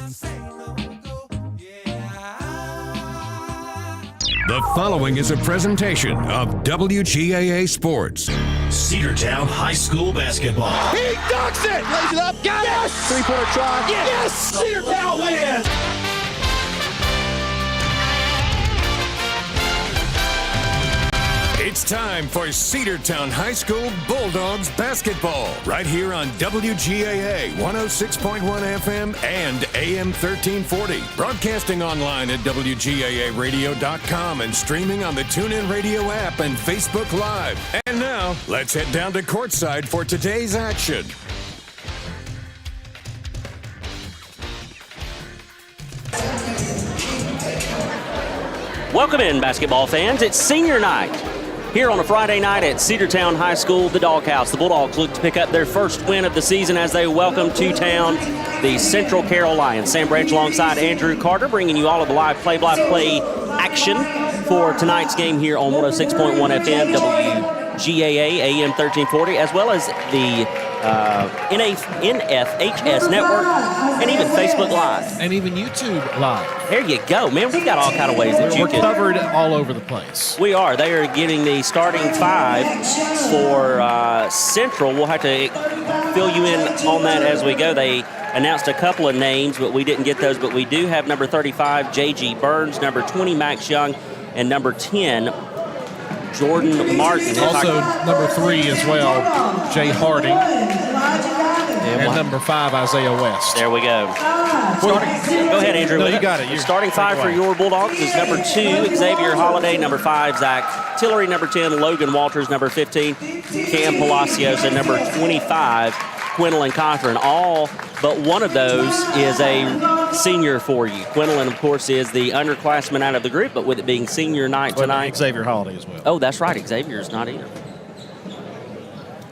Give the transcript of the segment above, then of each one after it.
The following is a presentation of WGAA Sports. Cedartown High School basketball. He dunks it! Lays it up, got it! Three-pointer try. Yes! Cedartown wins! It's time for Cedartown High School Bulldogs basketball, right here on WGAA 106.1 FM and AM 1340. Broadcasting online at WGAAradio.com and streaming on the TuneIn Radio app and Facebook Live. And now, let's head down to courtside for today's action. Welcome in, basketball fans. It's senior night here on a Friday night at Cedartown High School, the Doghouse. The Bulldogs look to pick up their first win of the season as they welcome to town the Central Carroll Lions. Sam Branch alongside Andrew Carter, bringing you all of the live play-by-play action for tonight's game here on 106.1 FM, WGAA, AM 1340, as well as the NFHS Network, and even Facebook Live. And even YouTube Live. There you go, man. We've got all kind of ways that you can. We're covered all over the place. We are. They are getting the starting five for Central. We'll have to fill you in on that as we go. They announced a couple of names, but we didn't get those. But we do have number 35, J.G. Burns, number 20, Max Young, and number 10, Jordan Martin. Also, number 3 as well, Jay Harding. And number 5, Isaiah West. There we go. Go ahead, Andrew. No, you got it. Starting five for your Bulldogs is number 2, Xavier Holiday, number 5, Zach Tillery, number 10, Logan Walters, number 15, Cam Palacios, and number 25, Quinlan Cochran. All but one of those is a senior for you. Quinlan, of course, is the underclassman out of the group, but with it being senior night tonight. Xavier Holiday as well. Oh, that's right. Xavier's not in.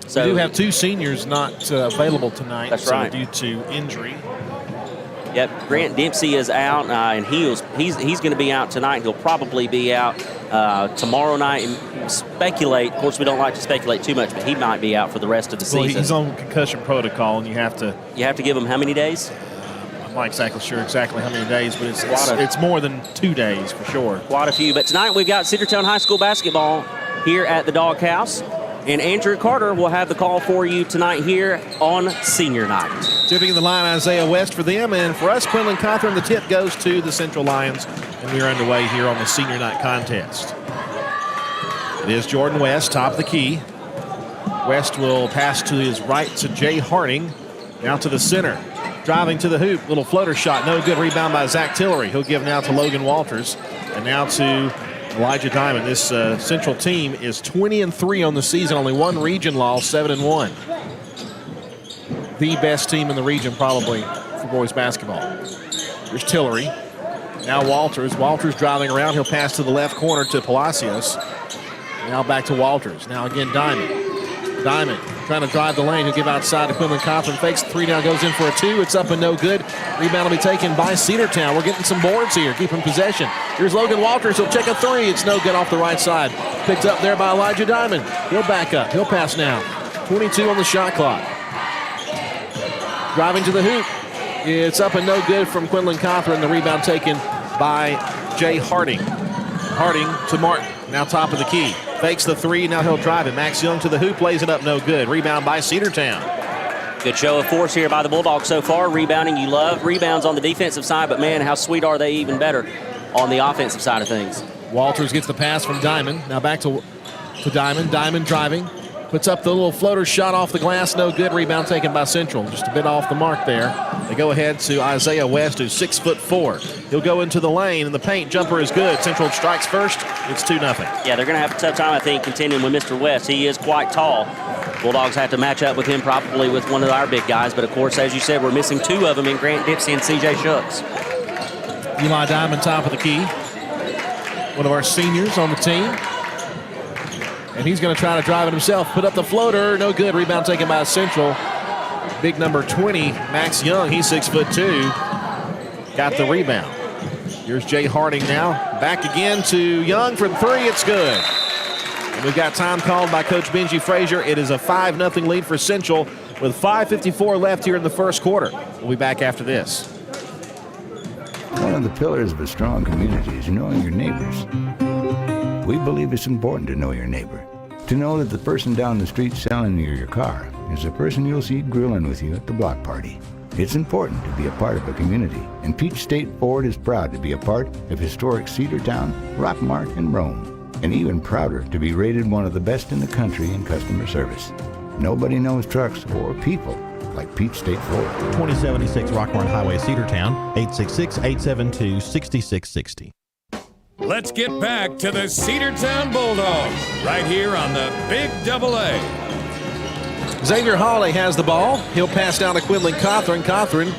So we do have 2 seniors not available tonight. That's right. Due to injury. Yep, Grant Dempsey is out, and he's going to be out tonight. He'll probably be out tomorrow night. And speculate, of course, we don't like to speculate too much, but he might be out for the rest of the season. He's on concussion protocol, and you have to give him how many days? I'm not sure exactly how many days, but it's more than 2 days for sure. Quite a few. But tonight we've got Cedartown High School basketball here at the Doghouse. And Andrew Carter will have the call for you tonight here on senior night. Tipping the line, Isaiah West for them. And for us, Quinlan Cochran, the tip goes to the Central Lions. And we are underway here on the senior night contest. It is Jordan West, top of the key. West will pass to his right to Jay Harding. Now to the center. Driving to the hoop. Little floater shot. No good. Rebound by Zach Tillery. He'll give now to Logan Walters. And now to Elijah Diamond. This Central team is 20-3 on the season. Only one region loss, 7-1. The best team in the region probably for boys basketball. Here's Tillery. Now Walters. Walters driving around. He'll pass to the left corner to Palacios. Now back to Walters. Now again Diamond. Diamond trying to drive the lane. He'll give outside to Quinlan Cochran. Fakes the 3 down, goes in for a 2. It's up and no good. Rebound will be taken by Cedartown. We're getting some boards here, keeping possession. Here's Logan Walters. He'll check a 3. It's no good off the right side. Picked up there by Elijah Diamond. He'll back up. He'll pass now. 22 on the shot clock. Driving to the hoop. It's up and no good from Quinlan Cochran. The rebound taken by Jay Harding. Harding to Martin. Now top of the key. Fakes the 3. Now he'll drive it. Max Young to the hoop. Lays it up. No good. Rebound by Cedartown. Good show of force here by the Bulldogs so far. Rebounding, you love. Rebounds on the defensive side, but, man, how sweet are they even better on the offensive side of things. Walters gets the pass from Diamond. Now back to Diamond. Diamond driving. Puts up the little floater shot off the glass. No good. Rebound taken by Central. Just a bit off the mark there. They go ahead to Isaiah West, who's 6'4". He'll go into the lane, and the paint jumper is good. Central strikes first. It's 2-0. Yeah, they're going to have a tough time, I think, contending with Mr. West. He is quite tall. Bulldogs have to match up with him probably with one of our big guys. But, of course, as you said, we're missing 2 of them in Grant Dempsey and C.J. Shooks. Eli Diamond, top of the key. One of our seniors on the team. And he's going to try to drive it himself. Put up the floater. No good. Rebound taken by Central. Big number 20, Max Young. He's 6'2". Got the rebound. Here's Jay Harding now. Back again to Young from 3. It's good. And we've got time called by Coach Benji Frazier. It is a 5-0 lead for Central with 5:54 left here in the first quarter. We'll be back after this. One of the pillars of a strong community is knowing your neighbors. We believe it's important to know your neighbor. To know that the person down the street selling you your car is the person you'll see grilling with you at the block party. It's important to be a part of a community, and Peach State Ford is proud to be a part of historic Cedartown, Rockmart, and Rome, and even prouder to be rated one of the best in the country in customer service. Nobody knows trucks or people like Peach State Ford. 2076 Rockmart Highway, Cedartown, 866-872-6660. Let's get back to the Cedartown Bulldogs right here on the Big AA. Xavier Holiday has the ball. He'll pass down to Quinlan Cothran. Cothran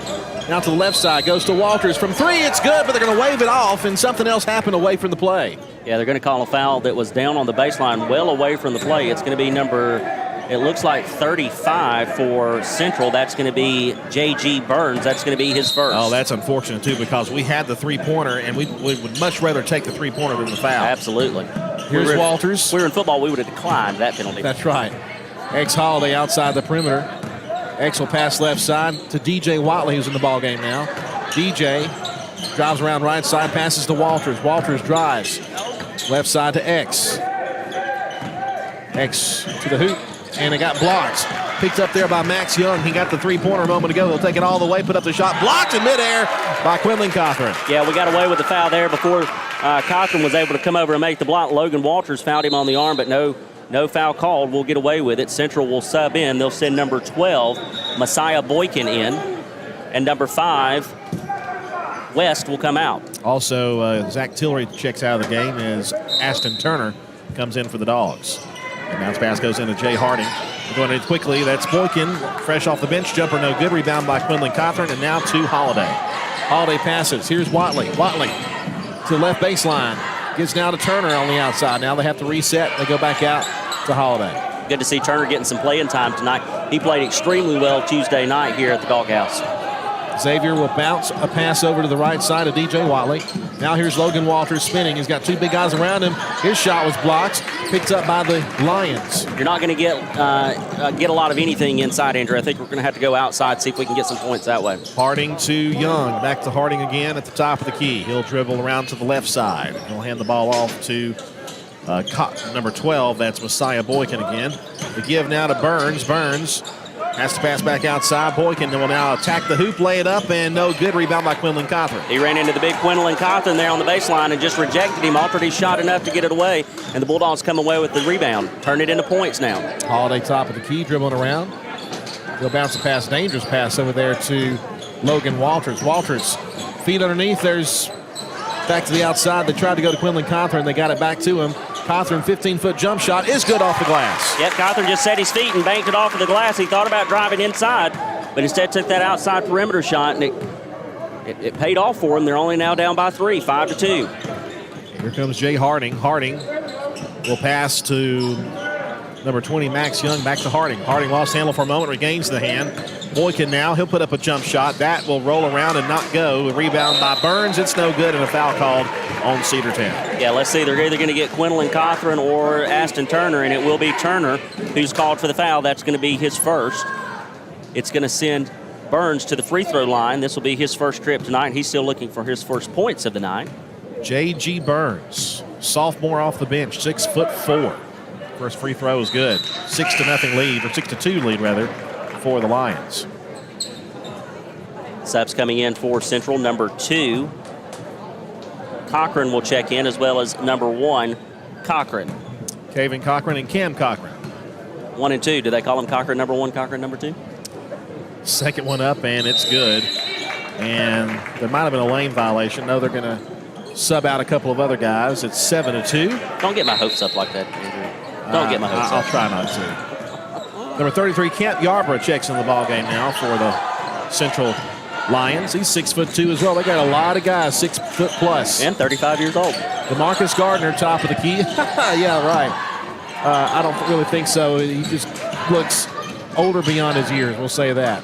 out to the left side, goes to Walters from three. It's good, but they're going to wave it off, and something else happened away from the play. Yeah, they're going to call a foul that was down on the baseline, well away from the play. It's going to be number, it looks like 35 for Central. That's going to be J.G. Burns. That's going to be his first. Oh, that's unfortunate, too, because we had the three-pointer, and we would much rather take the three-pointer than the foul. Absolutely. Here's Walters. If we were in football, we would have declined that penalty. That's right. X Holiday outside the perimeter. X will pass left side to DJ Watley, who's in the ball game now. DJ drives around right side, passes to Walters. Walters drives left side to X. X to the hoop, and it got blocked. Picked up there by Max Young. He got the three-pointer a moment ago. They'll take it all the way, put up the shot. Blocked in midair by Quinlan Cothran. Yeah, we got away with the foul there before Cothran was able to come over and make the block. Logan Walters fouled him on the arm, but no foul called. We'll get away with it. Central will sub in. They'll send number 12, Messiah Boykin, in. And number 5, West, will come out. Also, Zach Tillery checks out of the game as Ashton Turner comes in for the Dogs. And bounce pass goes into Jay Harding. Going in quickly. That's Boykin, fresh off the bench. Jumper no good. Rebound by Quinlan Cothran. And now to Holiday. Holiday passes. Here's Watley. Watley to the left baseline. Gets now to Turner on the outside. Now they have to reset. They go back out to Holiday. Good to see Turner getting some playing time tonight. He played extremely well Tuesday night here at the Doghouse. Xavier will bounce a pass over to the right side of DJ Watley. Now here's Logan Walters spinning. He's got two big guys around him. His shot was blocked, picked up by the Lions. You're not going to get a lot of anything inside, Andrew. I think we're going to have to go outside, see if we can get some points that way. Harding to Young. Back to Harding again at the top of the key. He'll dribble around to the left side. He'll hand the ball off to number 12. That's Messiah Boykin again. The give now to Burns. Burns has to pass back outside. Boykin will now attack the hoop, lay it up, and no good. Rebound by Quinlan Cothran. He ran into the big Quinlan Cothran there on the baseline and just rejected him. Altered his shot enough to get it away, and the Bulldogs come away with the rebound. Turn it into points now. Holiday top of the key, dribbling around. He'll bounce a pass, dangerous pass over there to Logan Walters. Walters, feet underneath. There's back to the outside. They tried to go to Quinlan Cothran. They got it back to him. Cothran, 15-foot jump shot is good off the glass. Yep, Cothran just set his feet and banked it off of the glass. He thought about driving inside, but instead took that outside perimeter shot, and it paid off for him. They're only now down by 3, 5-2. Here comes Jay Harding. Harding will pass to number 20, Max Young, back to Harding. Harding lost handle for a moment, regains the hand. Boykin now, he'll put up a jump shot. That will roll around and not go. A rebound by Burns. It's no good, and a foul called on Cedartown. Yeah, let's see. They're either going to get Quinlan Cothran or Ashton Turner, and it will be Turner who's called for the foul. That's going to be his first. It's going to send Burns to the free throw line. This will be his first trip tonight. He's still looking for his first points of the night. J.G. Burns, sophomore off the bench, 6'4". First free throw is good. 6-0 lead, or 6-2 lead rather, for the Lions. Subs coming in for Central. Number 2, Cochran will check in, as well as number 1, Cochran. Kaven Cochran and Cam Cochran. 1 and 2. Do they call him Cochran number 1, Cochran number 2? Second one up, and it's good. And there might have been a lane violation. No, they're going to sub out a couple of other guys. It's 7-2. Don't get my hopes up like that, Andrew. Don't get my hopes up. I'll try not to. Number 33, Kent Yarborough checks in the ball game now for the Central Lions. He's 6'2" as well. They got a lot of guys 6 foot plus. And 35 years old. DeMarcus Gardner, top of the key. Yeah, right. I don't really think so. He just looks older beyond his years, we'll say that.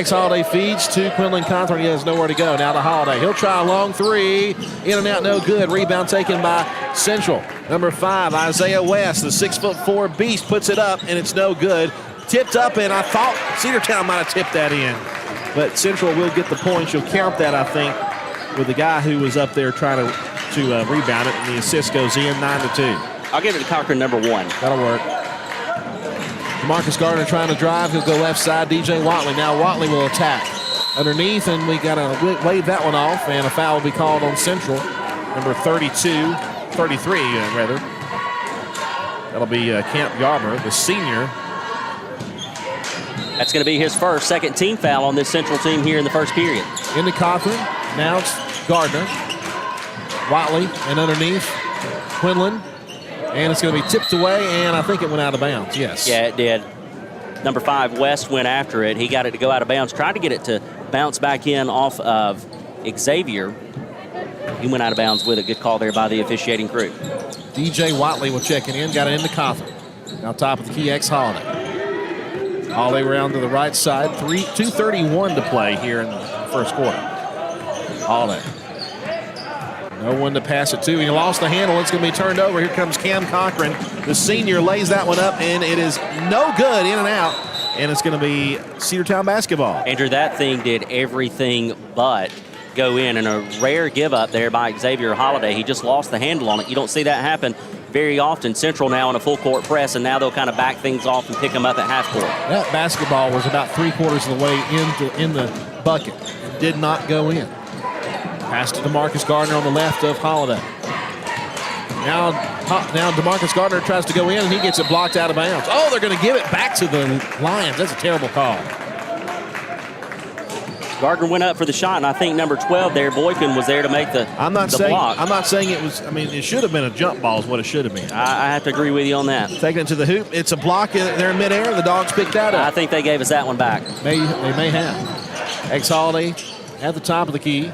Holiday feeds to Quinlan Cothran. He has nowhere to go. Now to Holiday. He'll try a long three. In and out, no good. Rebound taken by Central. Number 5, Isaiah West, the 6'4" beast, puts it up, and it's no good. Tipped up, and I thought Cedartown might have tipped that in. But Central will get the points. You'll count that, I think, with the guy who was up there trying to rebound it, and the assist goes in 9-2. I'll give it to Cochran, number 1. That'll work. DeMarcus Gardner trying to drive. He'll go left side. DJ Watley. Now Watley will attack. Underneath, and we got to wave that one off, and a foul will be called on Central. Number 33, rather. That'll be Camp Yarber, the senior. That's going to be his first, second team foul on this Central team here in the first period. Into Cochran. Now it's Gardner. Watley, and underneath, Quinlan. And it's going to be tipped away, and I think it went out of bounds, yes. Yeah, it did. Number 5, West, went after it. He got it to go out of bounds, tried to get it to bounce back in off of Xavier. He went out of bounds with a good call there by the officiating crew. DJ Watley will check it in, got it into Cochran. Now top of the key, Holiday. Holiday around to the right side, 2:31 to play here in the first quarter. Holiday. No one to pass it to. He lost the handle. It's going to be turned over. Here comes Cam Cochran. The senior lays that one up, and it is no good, in and out. And it's going to be Cedartown basketball. Andrew, that thing did everything but go in, and a rare give up there by Xavier Holiday. He just lost the handle on it. You don't see that happen very often. Central now in a full court press, and now they'll kind of back things off and pick them up at half court. That basketball was about 3/4 of the way in the bucket. It did not go in. Pass to DeMarcus Gardner on the left of Holiday. Now DeMarcus Gardner tries to go in, and he gets it blocked out of bounds. Oh, they're going to give it back to the Lions. That's a terrible call. Gardner went up for the shot, and I think number 12 there, Boykin, was there to make the block. I'm not saying it was. I mean, it should have been a jump ball is what it should have been. I have to agree with you on that. Taking it to the hoop. It's a block there in midair. The Dogs picked that up. I think they gave us that one back. They may have. Holiday at the top of the key.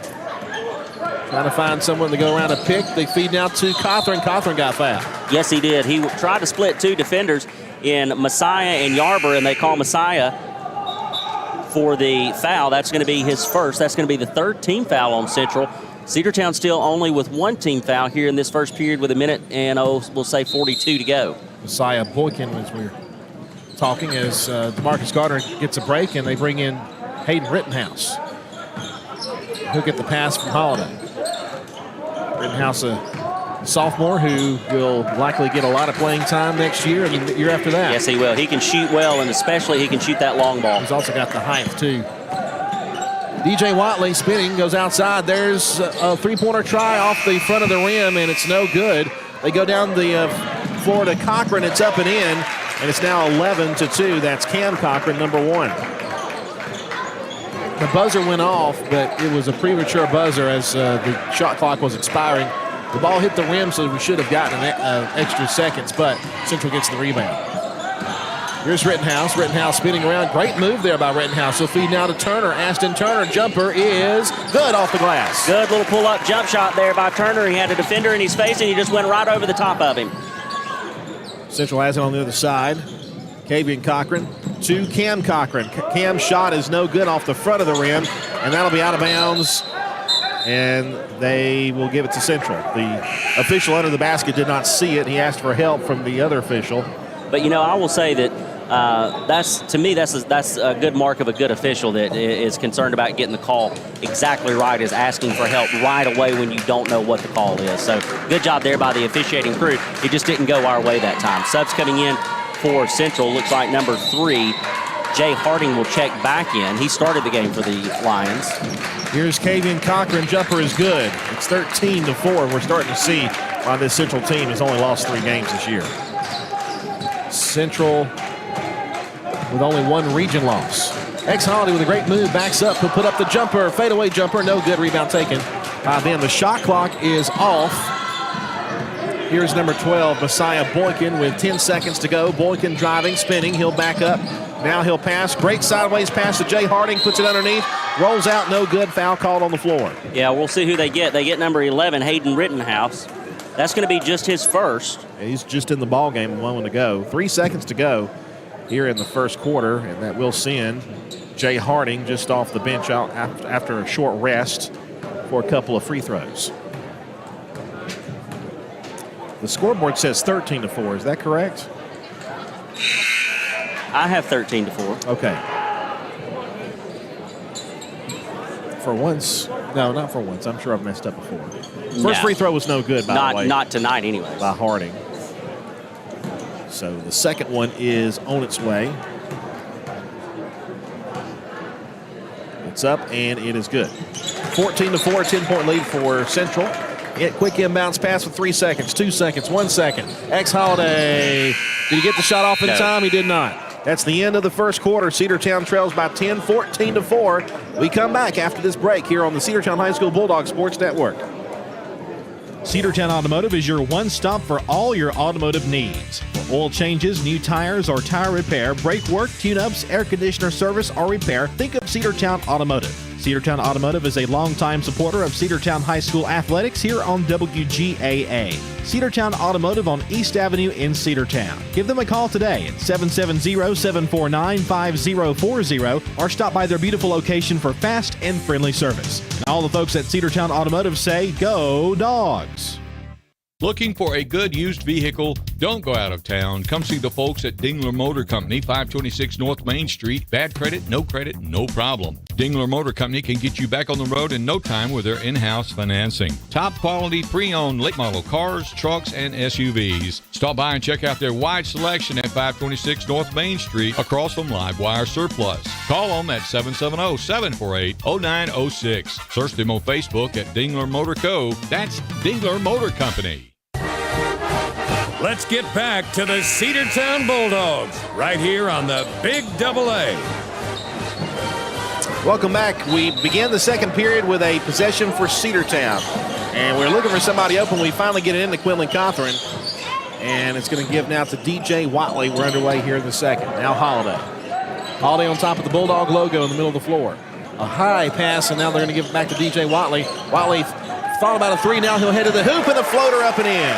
Trying to find someone to go around and pick. They feed now to Cochran. Cochran got fouled. Yes, he did. He tried to split 2 defenders in Messiah and Yarber, and they call Messiah for the foul. That's going to be his first. That's going to be the 3rd team foul on Central. Cedartown still only with 1 team foul here in this first period with a minute and, we'll say 42 to go. Messiah Boykin, as we're talking, as DeMarcus Gardner gets a break, and they bring in Hayden Rittenhouse. He'll get the pass from Holiday. Rittenhouse, a sophomore who will likely get a lot of playing time next year and the year after that. Yes, he will. He can shoot well, and especially he can shoot that long ball. He's also got the height, too. DJ Watley spinning, goes outside. There's a three-pointer try off the front of the rim, and it's no good. They go down the floor to Cochran. It's up and in, and it's now 11-2. That's Cam Cochran, number 1. The buzzer went off, but it was a premature buzzer as the shot clock was expiring. The ball hit the rim, so we should have gotten extra seconds, but Central gets the rebound. Here's Rittenhouse. Rittenhouse spinning around. Great move there by Rittenhouse. He'll feed now to Turner. Ashton Turner, jumper is good off the glass. Good little pull-up jump shot there by Turner. He had a defender in his face, and he just went right over the top of him. Central has it on the other side. Kavian Cochran to Cam Cochran. Cam's shot is no good off the front of the rim, and that'll be out of bounds, and they will give it to Central. The official under the basket did not see it. He asked for help from the other official. But, I will say that that's a good mark of a good official that is concerned about getting the call exactly right, is asking for help right away when you don't know what the call is. So good job there by the officiating crew. It just didn't go our way that time. Subs coming in for Central. Looks like number 3, Jay Harding, will check back in. He started the game for the Lions. Here's Kavian Cochran. Jumper is good. It's 13-4. We're starting to see why this Central team has only lost 3 games this year. Central with only 1 region loss. Holiday with a great move, backs up. He'll put up the jumper, fadeaway jumper, no good. Rebound taken by them. The shot clock is off. Here's number 12, Messiah Boykin, with 10 seconds to go. Boykin driving, spinning. He'll back up. Now he'll pass. Great sideways pass to Jay Harding. Puts it underneath. Rolls out. No good. Foul called on the floor. Yeah, we'll see who they get. They get number 11, Hayden Rittenhouse. That's going to be just his first. He's just in the ball game, a moment to go. 3 seconds to go here in the first quarter, and that will send Jay Harding just off the bench out after a short rest for a couple of free throws. The scoreboard says 13-4. Is that correct? I have 13-4. Okay. For once, No, not for once. I'm sure I've messed up before. First free throw was no good, by the way. Not tonight, anyways. By Harding. So the second one is on its way. It's up, and it is good. 14-4, 10-point lead for Central. Quick inbounds pass with 3 seconds, 2 seconds, 1 second. Holiday. Did he get the shot off in time? He did not. That's the end of the first quarter. Cedartown trails by 10, 14-4. We come back after this break here on the Cedartown High School Bulldogs Sports Network. Cedartown Automotive is your one-stop for all your automotive needs. For oil changes, new tires, or tire repair, brake work, tune-ups, air conditioner service, or repair, think of Cedartown Automotive. Cedartown Automotive is a longtime supporter of Cedartown High School athletics here on WGAA. Cedartown Automotive on East Avenue in Cedartown. Give them a call today at 770-749-5040 or stop by their beautiful location for fast and friendly service. And all the folks at Cedartown Automotive say, go Dogs! Looking for a good used vehicle? Don't go out of town. Come see the folks at Dingler Motor Company, 526 North Main Street. Bad credit, no problem. Dingler Motor Company can get you back on the road in no time with their in-house financing. Top quality pre-owned late model cars, trucks, and SUVs. Stop by and check out their wide selection at 526 North Main Street across from Livewire Surplus. Call them at 770-748-0906. Search them on Facebook at Dingler Motor Co. That's Dingler Motor Company. Let's get back to the Cedartown Bulldogs right here on the Big AA. Welcome back. We began the second period with a possession for Cedartown. And we're looking for somebody open. We finally get it into Quinlan Cothran. And it's going to give now to DJ Watley. We're underway here in the second. Now Holiday. Holiday on top of the Bulldog logo in the middle of the floor. A high pass, and now they're going to give it back to DJ Watley. Watley thought about a three. Now he'll head to the hoop, and the floater up and in.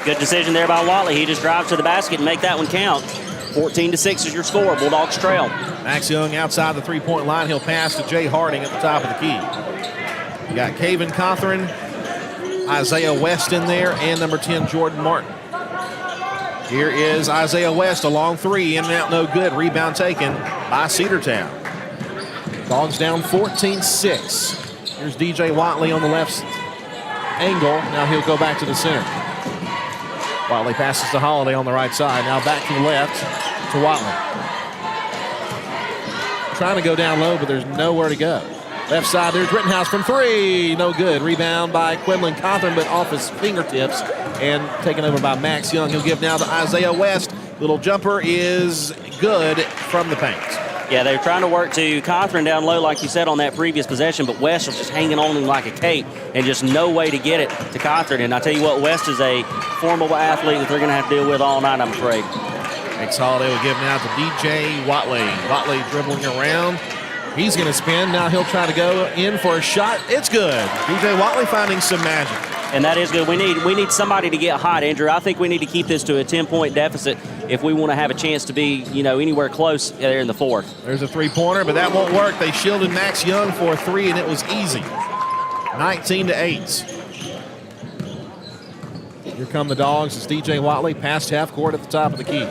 Good decision there by Watley. He just drives to the basket and make that one count. 14-6 is your score. Bulldogs trail. Max Young outside the three-point line. He'll pass to Jay Harding at the top of the key. You got Caven Cothran, Isaiah West in there, and number 10, Jordan Martin. Here is Isaiah West, a long three, in and out, no good. Rebound taken by Cedartown. Dogs down 14-6. Here's DJ Watley on the left angle. Now he'll go back to the center. Watley passes to Holiday on the right side. Now back to the left to Watley. Trying to go down low, but there's nowhere to go. Left side, there's Rittenhouse from three. No good. Rebound by Quinlan Cothran, but off his fingertips and taken over by Max Young. He'll give now to Isaiah West. Little jumper is good from the paint. Yeah, they're trying to work to Cothran down low, like you said, on that previous possession, but West was just hanging on him like a cape and just no way to get it to Cothran. And I tell you what, West is a formidable athlete that they're going to have to deal with all night, I'm afraid. Max Holiday will give now to DJ Watley. Watley dribbling around. He's going to spin. Now he'll try to go in for a shot. It's good. DJ Watley finding some magic. And that is good. We need somebody to get hot, Andrew. I think we need to keep this to a 10-point deficit if we want to have a chance to be, anywhere close there in the fourth. There's a three-pointer, but that won't work. They shielded Max Young for a three, and it was easy. 19-8. Here come the Dogs. It's DJ Watley past half court at the top of the key.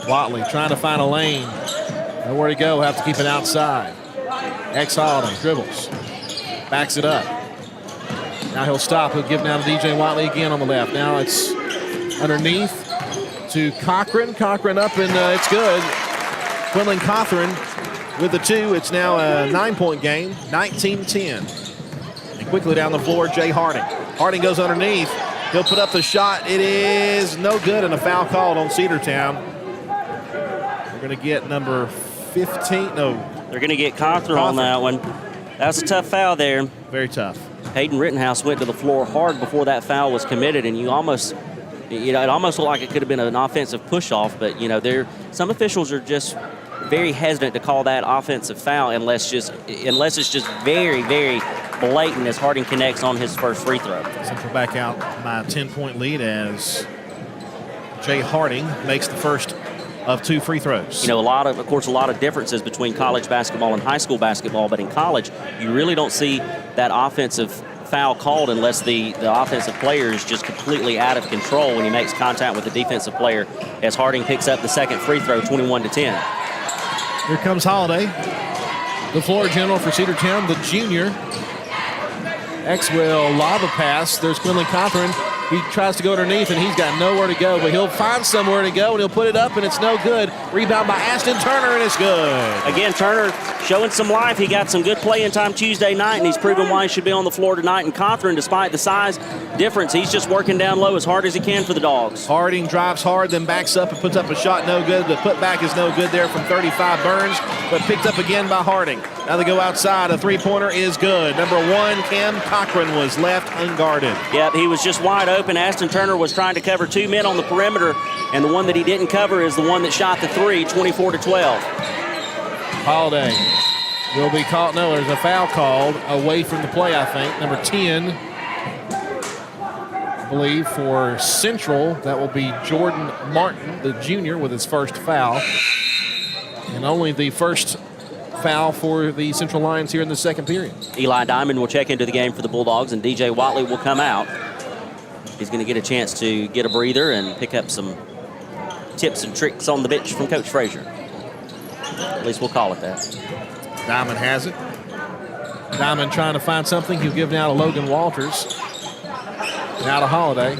Watley trying to find a lane. Nowhere to go. Have to keep it outside. Holiday dribbles. Backs it up. Now he'll stop. He'll give now to DJ Watley again on the left. Now it's underneath to Cochran. Cochran up, and it's good. Quinlan Cothran with the two. It's now a 9-point game, 19-10. And quickly down the floor, Jay Harding. Harding goes underneath. He'll put up the shot. It is no good, and a foul called on Cedartown. We're going to get number 15. No. They're going to get Cothran on that one. That's a tough foul there. Very tough. Hayden Rittenhouse went to the floor hard before that foul was committed, and it almost looked like it could have been an offensive push-off, but, some officials are just very hesitant to call that offensive foul unless it's just very, very blatant as Harding connects on his first free throw. Central back out by a 10-point lead as Jay Harding makes the first of two free throws. A lot of differences between college basketball and high school basketball, but in college, you really don't see that offensive foul called unless the offensive player is just completely out of control when he makes contact with the defensive player, as Harding picks up the second free throw, 21-10. Here comes Holiday, the floor general for Cedartown, the junior. X will lob a pass. There's Quinlan Cothran. He tries to go underneath, and he's got nowhere to go, but he'll find somewhere to go, and he'll put it up, and it's no good. Rebound by Ashton Turner, and it's good. Again, Turner showing some life. He got some good playing time Tuesday night, and he's proven why he should be on the floor tonight. And Cothran, despite the size difference, he's just working down low as hard as he can for the Dogs. Harding drives hard, then backs up and puts up a shot, no good. The putback is no good there from 35 Burns, but picked up again by Harding. Now they go outside. A three-pointer is good. Number 1, Cam Cochran was left unguarded. Yep, he was just wide open. Ashton Turner was trying to cover 2 men on the perimeter, and the one that he didn't cover is the one that shot the three, 24-12. Holiday will be caught. No, there's a foul called away from the play, I think. Number 10, I believe, for Central. That will be Jordan Martin, the junior, with his first foul. And only the first foul for the Central Lions here in the second period. Eli Diamond will check into the game for the Bulldogs, and DJ Watley will come out. He's going to get a chance to get a breather and pick up some tips and tricks on the bench from Coach Frazier. At least we'll call it that. Diamond has it. Diamond trying to find something. He'll give now to Logan Walters. Now to Holiday.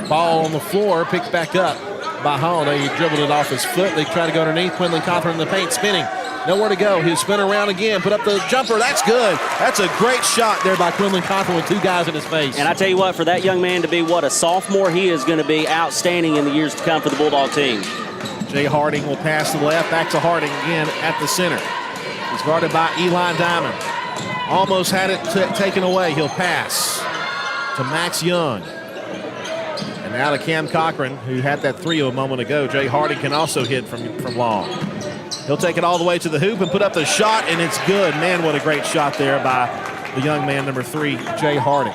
Ball on the floor, picked back up by Holiday. He dribbled it off his foot. They try to go underneath. Quinlan Cothran in the paint, spinning. Nowhere to go. He'll spin around again, put up the jumper. That's good. That's a great shot there by Quinlan Cothran with 2 guys in his face. And I tell you what, for that young man to be what a sophomore, he is going to be outstanding in the years to come for the Bulldog team. Jay Harding will pass to the left. Back to Harding again at the center. He's guarded by Eli Diamond. Almost had it taken away. He'll pass to Max Young. And now to Cam Cochran, who had that three a moment ago. Jay Harding can also hit from long. He'll take it all the way to the hoop and put up the shot, and it's good. Man, what a great shot there by the young man, number 3, Jay Harding.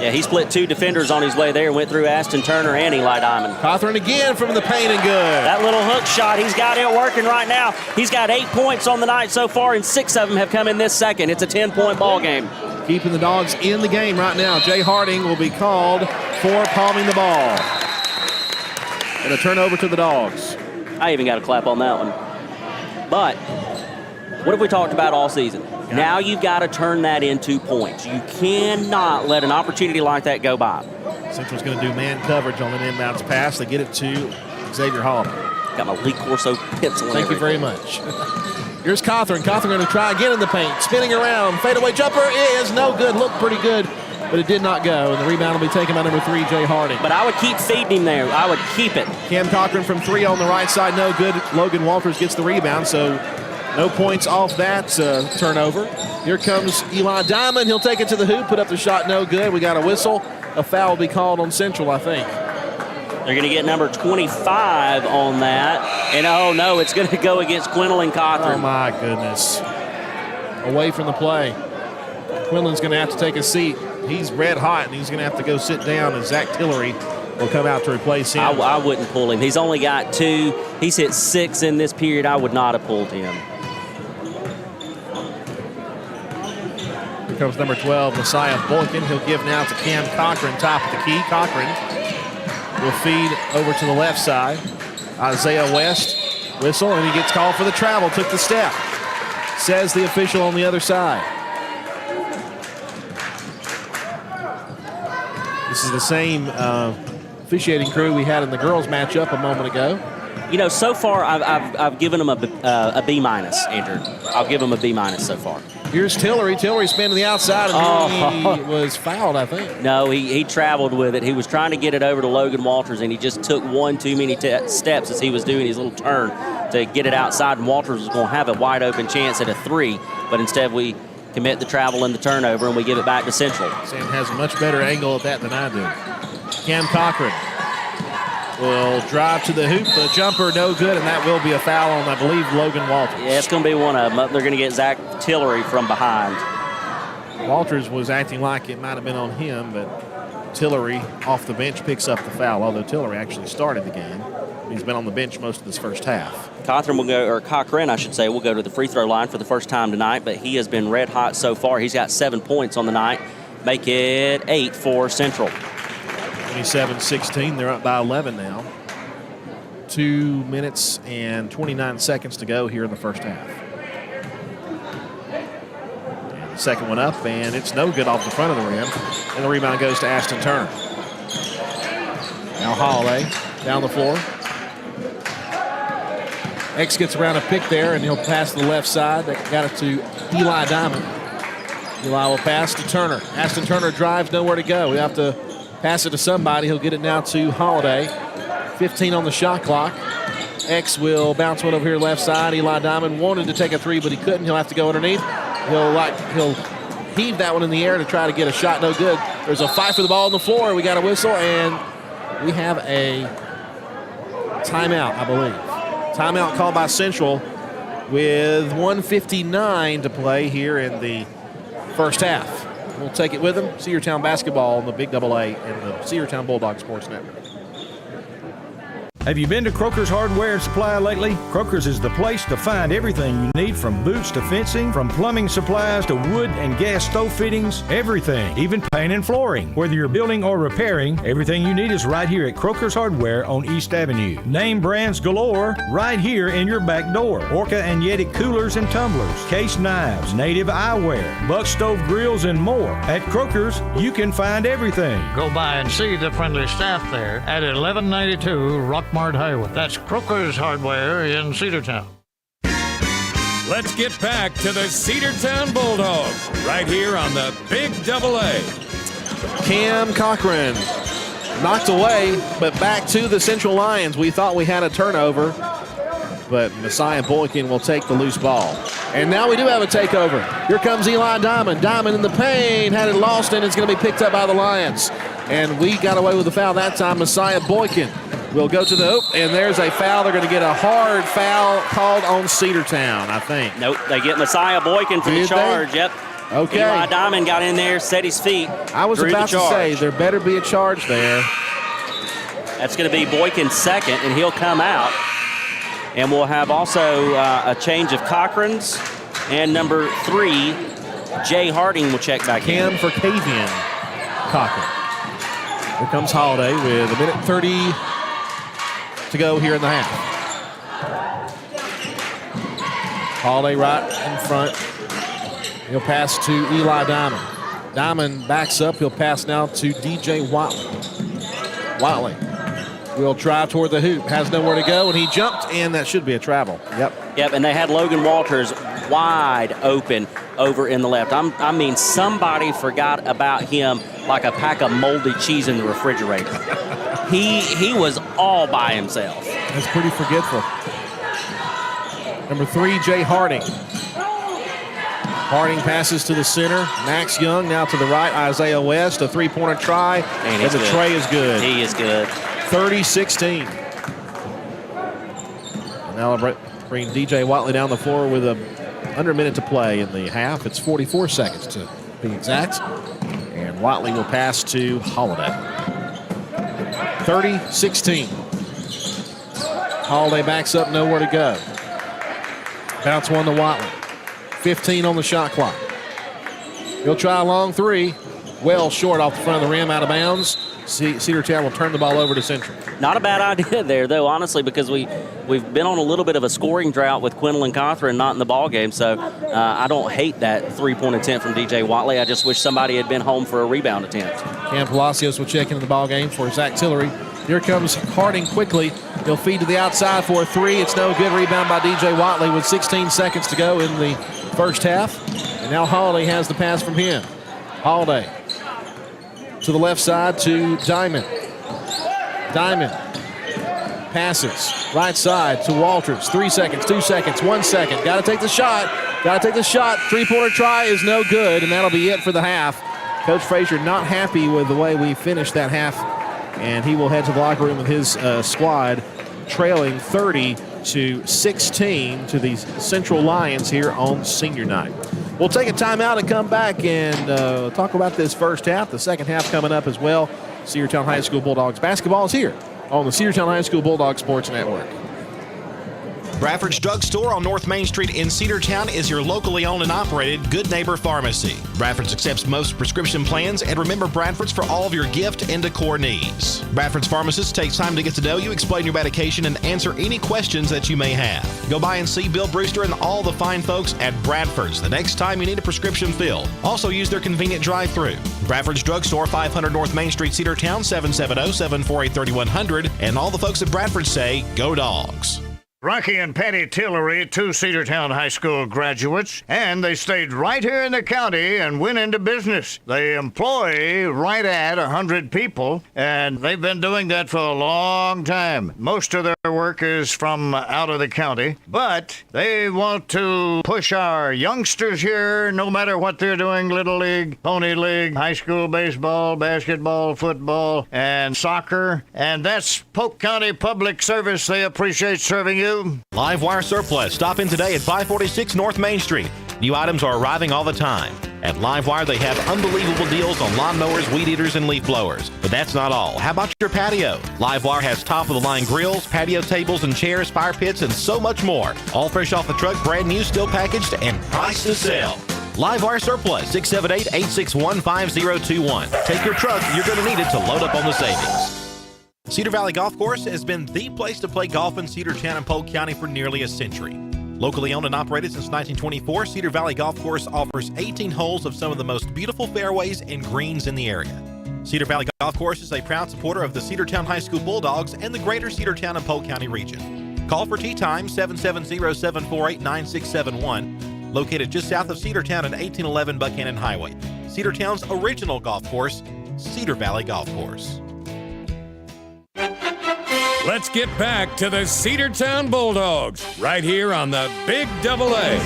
Yeah, he split 2 defenders on his way there and went through Ashton Turner and Eli Diamond. Cothran again from the paint and good. That little hook shot, he's got it working right now. He's got 8 points on the night so far, and 6 of them have come in this second. It's a 10-point ball game. Keeping the Dogs in the game right now. Jay Harding will be called for palming the ball. And a turnover to the Dogs. I even got a clap on that one. But what have we talked about all season? Now you've got to turn that into points. You cannot let an opportunity like that go by. Central's going to do man coverage on an inbounds pass. They get it to Xavier Holiday. Got my Lee Corso pencil. Thank you very much. Here's Cothran. Cothran going to try again in the paint. Spinning around. Fadeaway jumper is no good. Looked pretty good, but it did not go. And the rebound will be taken by number 3, Jay Harding. But I would keep feeding him there. I would keep it. Cam Cochran from 3 on the right side. No good. Logan Walters gets the rebound, so no points off that turnover. Here comes Eli Diamond. He'll take it to the hoop, put up the shot, no good. We got a whistle. A foul will be called on Central, I think. They're going to get number 25 on that. And oh no, it's going to go against Quinlan Cothran. Oh my goodness. Away from the play. Quinlan's going to have to take a seat. He's red hot, and he's going to have to go sit down, and Zach Tillery will come out to replace him. I wouldn't pull him. He's only got 2. He's hit 6 in this period. I would not have pulled him. Here comes number 12, Messiah Boykin. He'll give now to Cam Cochran, top of the key. Cochran will feed over to the left side. Isaiah West, whistle, and he gets called for the travel. Took the step, says the official on the other side. This is the same officiating crew we had in the girls' matchup a moment ago. You know, so far I've given him a B minus, Andrew. I'll give him a B minus so far. Here's Tillery. Tillery spin to the outside, and he was fouled, I think. No, he traveled with it. He was trying to get it over to Logan Walters, and he just took one too many steps as he was doing his little turn to get it outside, and Walters was going to have a wide open chance at a 3, but instead we commit the travel and the turnover, and we give it back to Central. Sam has a much better angle at that than I do. Cam Cochran will drive to the hoop. The jumper, no good, and that will be a foul on, I believe, Logan Walters. Yeah, it's going to be one of them. They're going to get Zach Tillery from behind. Walters was acting like it might have been on him, but Tillery off the bench picks up the foul, although Tillery actually started the game. He's been on the bench most of this first half. Cochran, I should say, will go to the free throw line for the first time tonight, but he has been red hot so far. He's got 7 points on the night. Make it 8 for Central. 27-16, they're up by 11 now. 2 minutes and 29 seconds to go here in the first half. And the second one up, and it's no good off the front of the rim. And the rebound goes to Ashton Turner. Now Holiday down the floor. X gets around a pick there, and he'll pass to the left side. That got it to Eli Diamond. Eli will pass to Turner. Ashton Turner drives, nowhere to go. We have to pass it to somebody. He'll get it now to Holiday. 15 on the shot clock. X will bounce one over here left side. Eli Diamond wanted to take a three, but he couldn't. He'll have to go underneath. He'll heave that one in the air to try to get a shot. No good. There's a fight for the ball on the floor. We got a whistle, and we have a timeout, I believe. Timeout called by Central with 1:59 to play here in the first half. We'll take it with them. Cedartown basketball on the Big AA and the Cedartown Bulldogs Sports Network. Have you been to Croker's Hardware and Supply lately? Croker's is the place to find everything you need, from boots to fencing, from plumbing supplies to wood and gas stove fittings, everything, even paint and flooring. Whether you're building or repairing, everything you need is right here at Croker's Hardware on East Avenue. Name brands galore right here in your back door. Orca and Yeti coolers and tumblers, case knives, native eyewear, buck stove grills, and more. At Croker's, you can find everything. Go by and see the friendly staff there at 1192 Rockmart Highway. That's Croker's Hardware in Cedartown. Let's get back to the Cedartown Bulldogs right here on the Big AA. Cam Cochran knocked away, but back to the Central Lions. We thought we had a turnover, but Messiah Boykin will take the loose ball. And now we do have a takeover. Here comes Eli Diamond. Diamond in the paint, had it lost, and it's going to be picked up by the Lions. And we got away with the foul that time. Messiah Boykin will go to the and there's a foul. They're going to get a hard foul called on Cedartown, I think. Nope, they get Messiah Boykin for the charge. Yep. Okay. Eli Diamond got in there, set his feet. I was about to say there better be a charge there. That's going to be Boykin's second, and he'll come out. And we'll have also a change of Cochran's, and number 3, Jay Harding will check back in. Cam for Kavian Cochran. Here comes Holiday with 1:30 to go here in the half. Holiday right in front. He'll pass to Eli Diamond. Diamond backs up. He'll pass now to DJ Watley. Watley will drive toward the hoop. Has nowhere to go, and he jumped, and that should be a travel. Yep, and they had Logan Walters wide open over in the left. I mean, somebody forgot about him like a pack of moldy cheese in the refrigerator. He was all by himself. That's pretty forgetful. Number 3, Jay Harding. Harding passes to the center. Max Young now to the right. Isaiah West, a three-pointer try. And the tray is good. He is good. 30-16. Now I'll bring DJ Watley down the floor with under a minute to play in the half. It's 44 seconds to be exact. And Watley will pass to Holiday. 30-16. Holiday backs up, nowhere to go. Bounce one to Watley. 15 on the shot clock. He'll try a long three. Well short off the front of the rim, out of bounds. Cedartown will turn the ball over to Central. Not a bad idea there, though, honestly, because we've been on a little bit of a scoring drought with Quinlan Cothran not in the ball game. So I don't hate that three-point attempt from DJ Watley. I just wish somebody had been home for a rebound attempt. Cam Palacios will check into the ball game for Zach Tillery. Here comes Harding quickly. He'll feed to the outside for a three. It's no good. Rebound by DJ Watley with 16 seconds to go in the first half. And now Holiday has the pass from him. Holiday to the left side to Diamond. Diamond passes right side to Walters. 3 seconds, 2 seconds, 1 second. Got to take the shot. Got to take the shot. Three-pointer try is no good, and that'll be it for the half. Coach Frazier not happy with the way we finished that half, and he will head to the locker room with his squad, trailing 30-16 to the Central Lions here on senior night. We'll take a timeout and come back and talk about this first half. The second half coming up as well. Cedartown High School Bulldogs basketball is here on the Cedartown High School Bulldogs Sports Network. Bradford's Drugstore on North Main Street in Cedartown is your locally owned and operated Good Neighbor Pharmacy. Bradford's accepts most prescription plans, and remember Bradford's for all of your gift and decor needs. Bradford's pharmacist takes time to get to know you, explain your medication, and answer any questions that you may have. Go by and see Bill Brewster and all the fine folks at Bradford's the next time you need a prescription filled. Also use their convenient drive-thru. Bradford's Drugstore, 500 North Main Street, Cedartown, 770-748-3100. And all the folks at Bradford say, go Dogs. Rocky and Patty Tillery, 2 Cedartown High School graduates, and they stayed right here in the county and went into business. They employ right at 100 people, and they've been doing that for a long time. Most of their work is from out of the county, but they want to push our youngsters here, no matter what they're doing, Little League, Pony League, high school baseball, basketball, football, and soccer, and that's Polk County Public Service. They appreciate serving you. Livewire Surplus. Stop in today at 546 North Main Street. New items are arriving all the time. At Livewire, they have unbelievable deals on lawnmowers, weed eaters, and leaf blowers. But that's not all. How about your patio? Livewire has top-of-the-line grills, patio tables and chairs, fire pits, and so much more. All fresh off the truck, brand new, still packaged, and priced to sell. Livewire Surplus, 678-861-5021. Take your truck. You're going to need it to load up on the savings. Cedar Valley Golf Course has been the place to play golf in Cedartown and Polk County for nearly a century. Locally owned and operated since 1924, Cedar Valley Golf Course offers 18 holes of some of the most beautiful fairways and greens in the area. Cedar Valley Golf Course is a proud supporter of the Cedartown High School Bulldogs and the greater Cedartown and Polk County region. Call for tee time, 770-748-9671, located just south of Cedartown at 1811 Buchanan Highway. Cedartown's original golf course, Cedar Valley Golf Course. Let's get back to the Cedartown Bulldogs right here on the Big AA.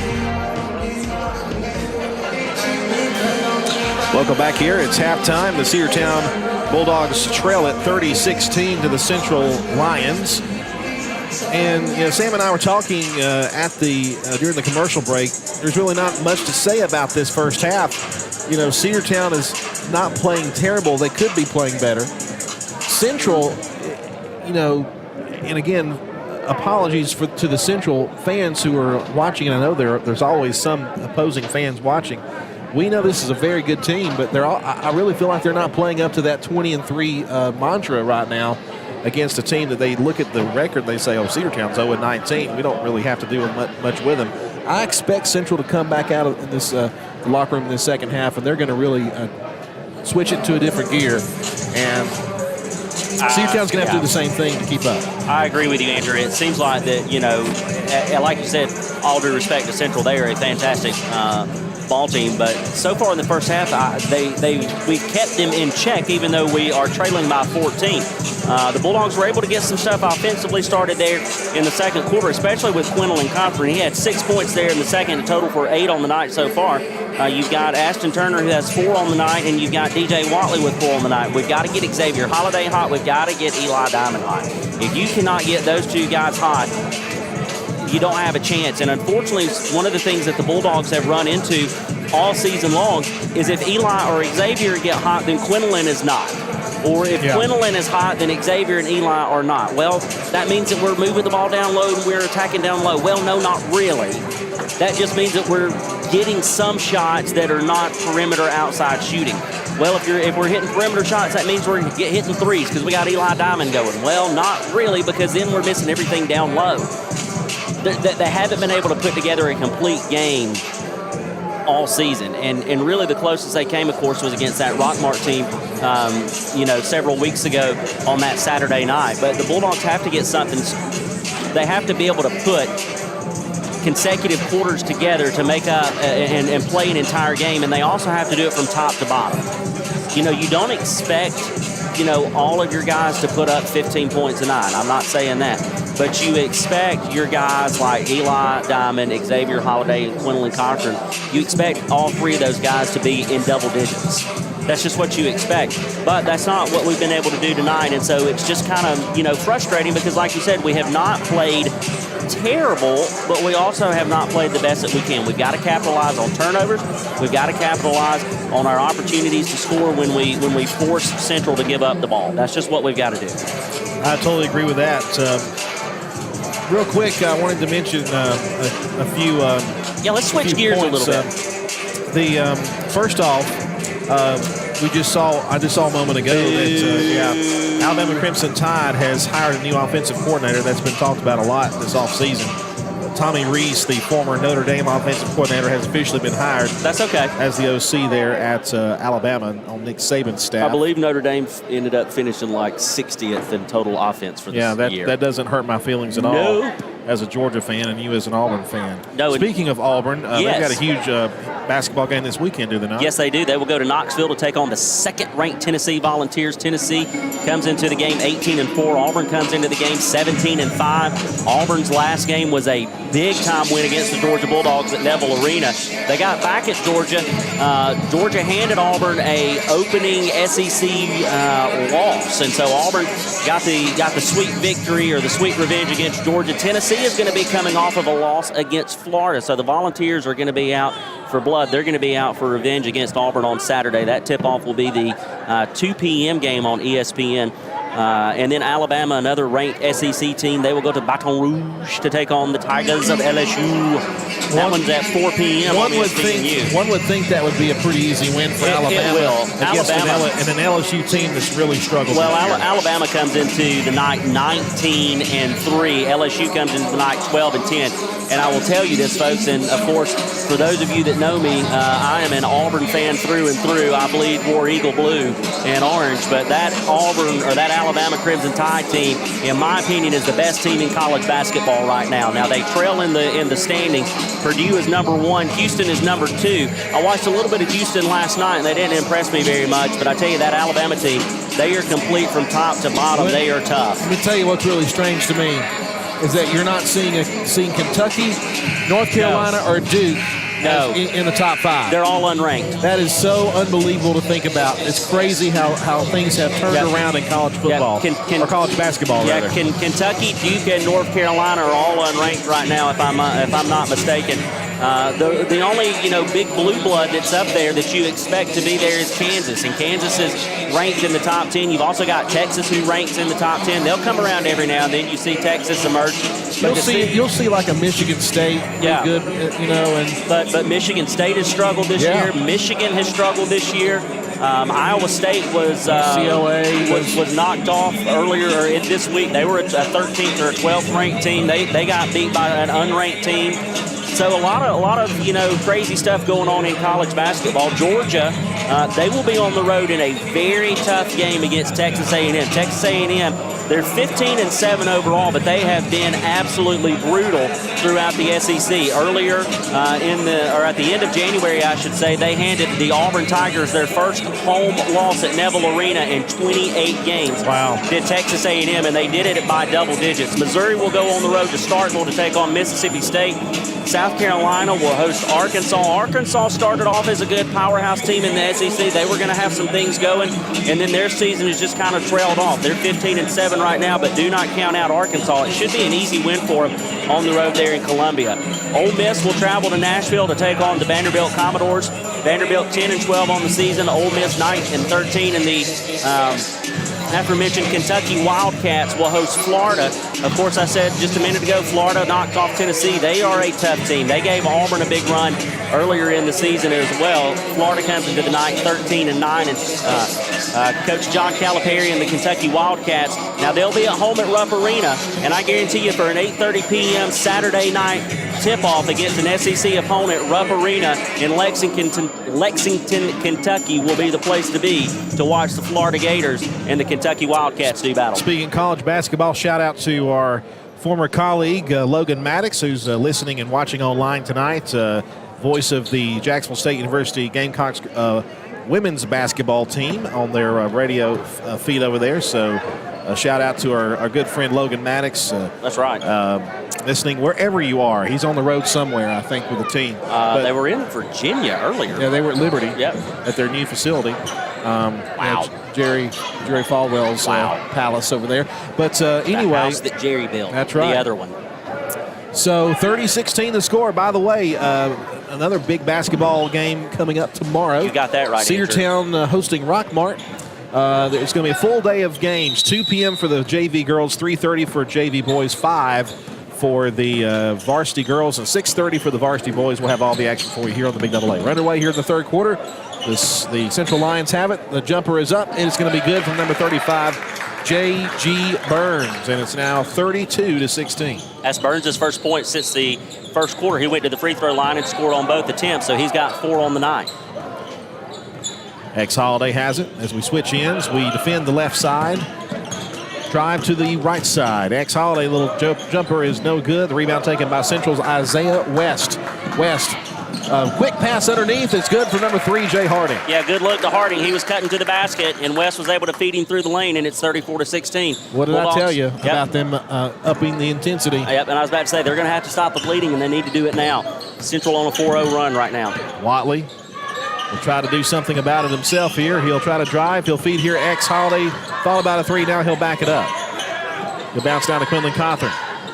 Welcome back here. It's halftime. The Cedartown Bulldogs trail at 30-16 to the Central Lions. And Sam and I were talking during the commercial break. There's really not much to say about this first half. Cedartown is not playing terrible. They could be playing better. Central, and again, apologies to the Central fans who are watching. And I know there's always some opposing fans watching. We know this is a very good team, but I really feel like they're not playing up to that 20-3 mantra right now against a team that they look at the record, they say, Cedartown's 0-19. We don't really have to do much with them. I expect Central to come back out of this locker room in the second half, and they're going to really switch it to a different gear. And Cedartown's going to have to do the same thing to keep up. I agree with you, Andrew. It seems like that, like you said, all due respect to Central, they are a fantastic ball team. But so far in the first half, we kept them in check, even though we are trailing by 14. The Bulldogs were able to get some stuff offensively started there in the second quarter, especially with Quinlan Cochran. He had 6 points there in the second, a total for 8 on the night so far. You've got Ashton Turner, who has 4 on the night, and you've got DJ Watley with 4 on the night. We've got to get Xavier Holiday hot. We've got to get Eli Diamond hot. If you cannot get those two guys hot, you don't have a chance. And unfortunately, one of the things that the Bulldogs have run into all season long is if Eli or Xavier get hot, then Quinlan is not. Or if Quinlan is hot, then Xavier and Eli are not. Well, that means that we're moving the ball down low and we're attacking down low. Well, no, not really. That just means that we're getting some shots that are not perimeter outside shooting. Well, if we're hitting perimeter shots, that means we're hitting threes because we got Eli Diamond going. Well, not really, because then we're missing everything down low. They haven't been able to put together a complete game all season. And really the closest they came, of course, was against that Rockmart team, several weeks ago on that Saturday night. But the Bulldogs have to get something. They have to be able to put consecutive quarters together to make up and play an entire game. And they also have to do it from top to bottom. You don't expect, all of your guys to put up 15 points a night. I'm not saying that. But you expect your guys like Eli Diamond, Xavier Holiday, and Quinlan Cochran, you expect all 3 of those guys to be in double digits. That's just what you expect. But that's not what we've been able to do tonight. And so it's just kind of, frustrating because, like you said, we have not played terrible, but we also have not played the best that we can. We've got to capitalize on turnovers. We've got to capitalize on our opportunities to score when we force Central to give up the ball. That's just what we've got to do. I totally agree with that. Real quick, I wanted to mention a few. Let's switch gears points. a little bit. First off, I just saw a moment ago that Alabama Crimson Tide has hired a new offensive coordinator. That's been talked about a lot this offseason. Tommy Reese, the former Notre Dame offensive coordinator, has officially been hired. That's okay. As the OC there at Alabama on Nick Saban's staff. I believe Notre Dame ended up finishing like 60th in total offense for this year. That doesn't hurt my feelings at all as a Georgia fan and you as an Auburn fan. No, Speaking of Auburn, they've got a huge basketball game this weekend, do they not? Yes, they do. They will go to Knoxville to take on the second-ranked Tennessee Volunteers. Tennessee comes into the game 18-4. Auburn comes into the game 17-5. Auburn's last game was a big-time win against the Georgia Bulldogs at Neville Arena. They got back at Georgia. Georgia handed Auburn a opening SEC loss, and so Auburn got the sweet victory or the sweet revenge against Georgia. Tennessee is going to be coming off of a loss against Florida, so the Volunteers are going to be out for blood. They're going to be out for revenge against Auburn on Saturday. That tip-off will be the 2 p.m. game on ESPN. And then Alabama, another ranked SEC team, they will go to Baton Rouge to take on the Tigers of LSU. That one's at 4 p.m. One would think that would be a pretty easy win for Alabama. It will. Against an LSU team that's really struggled. Well, Alabama comes into the night 19-3. LSU comes into the night 12-10. And I will tell you this, folks, and of course, for those of you that know me, I am an Auburn fan through and through. I bleed War Eagle blue and orange, but that Alabama Crimson Tide team, in my opinion, is the best team in college basketball right now. Now they trail in the standings. Purdue is number 1. Houston is number 2. I watched a little bit of Houston last night, and they didn't impress me very much. But I tell you, that Alabama team, they are complete from top to bottom. They are tough. Let me tell you what's really strange to me is that you're not seeing Kentucky, North Carolina, or Duke. No. In the top 5. They're all unranked. That is so unbelievable to think about. It's crazy how things have turned around in college football or college basketball. Yeah, Kentucky, Duke, and North Carolina are all unranked right now, if I'm not mistaken. The only big blue blood that's up there that you expect to be there is Kansas, and Kansas is ranked in the top 10. You've also got Texas, who ranks in the top 10. They'll come around every now and then. You see Texas emerge. You'll see like a Michigan State, good, But Michigan State has struggled this year. Michigan has struggled this year. Iowa State was knocked off earlier this week. They were a 13th or a 12th ranked team. They got beat by an unranked team. So a lot of crazy stuff going on in college basketball. Georgia, they will be on the road in a very tough game against Texas A&M. Texas A&M, they're 15-7 overall, but they have been absolutely brutal throughout the SEC. Earlier at the end of January, I should say, they handed the Auburn Tigers their first home loss at Neville Arena in 28 games. Wow. Did Texas A&M, and they did it by double digits. Missouri will go on the road to Starkville to take on Mississippi State. South Carolina will host Arkansas. Arkansas started off as a good powerhouse team in the SEC. They were going to have some things going, and then their season has just kind of trailed off. They're 15-7 right now, but do not count out Arkansas. It should be an easy win for them on the road there in Columbia. Ole Miss will travel to Nashville to take on the Vanderbilt Commodores. Vanderbilt 10-12 on the season. Ole Miss 9-13 in the aforementioned Kentucky Wildcats will host Florida. Of course, I said just a minute ago, Florida knocked off Tennessee. They are a tough team. They gave Auburn a big run earlier in the season as well. Florida comes into the night 13-9, and Coach John Calipari and the Kentucky Wildcats. Now they'll be at home at Rupp Arena, and I guarantee you, for an 8:30 p.m. Saturday night tip-off against an SEC opponent, Rupp Arena in Lexington, Kentucky will be the place to be to watch the Florida Gators and the Kentucky Wildcats do battle. Speaking college basketball, shout out to our former colleague, Logan Maddox, who's listening and watching online tonight, voice of the Jacksonville State University Gamecocks women's basketball team on their radio feed over there. So a shout out to our good friend Logan Maddox. That's right. Listening wherever you are. He's on the road somewhere, I think, with the team. They were in Virginia earlier. Yeah, they were at Liberty. Yep. At their new facility. Wow. Jerry Falwell's palace over there. But anyway. The house that Jerry built. That's right. The other one. So 30-16 the score. By the way, another big basketball game coming up tomorrow. You got that right, Cedartown hosting Rockmart. It's going to be a full day of games. 2 p.m. for the JV girls, 3:30 for JV boys, 5 for the varsity girls and 6:30 for the varsity boys. We'll have all the action for you here on the Big Double A. We're underway here in the third quarter. The Central Lions have it. The jumper is up, and it's going to be good from number 35, J.G. Burns, and it's now 32-16. That's Burns' first point since the first quarter. He went to the free throw line and scored on both attempts, so he's got 4 on the night. Holiday has it. As we switch ends, we defend the left side. Drive to the right side. Holiday, little jumper is no good. The rebound taken by Central's Isaiah West. Quick pass underneath. It's good for number 3, Jay Harding. Yeah, good look to Harding. He was cutting to the basket, and West was able to feed him through the lane, and it's 34-16. What did I tell you about them upping the intensity? Yep, and I was about to say, they're going to have to stop the bleeding, and they need to do it now. Central on a 4-0 run right now. Watley will try to do something about it himself here. He'll try to drive. He'll feed here. Holiday thought about a 3. Now he'll back it up. He'll bounce down to Quinlan Cawthorn.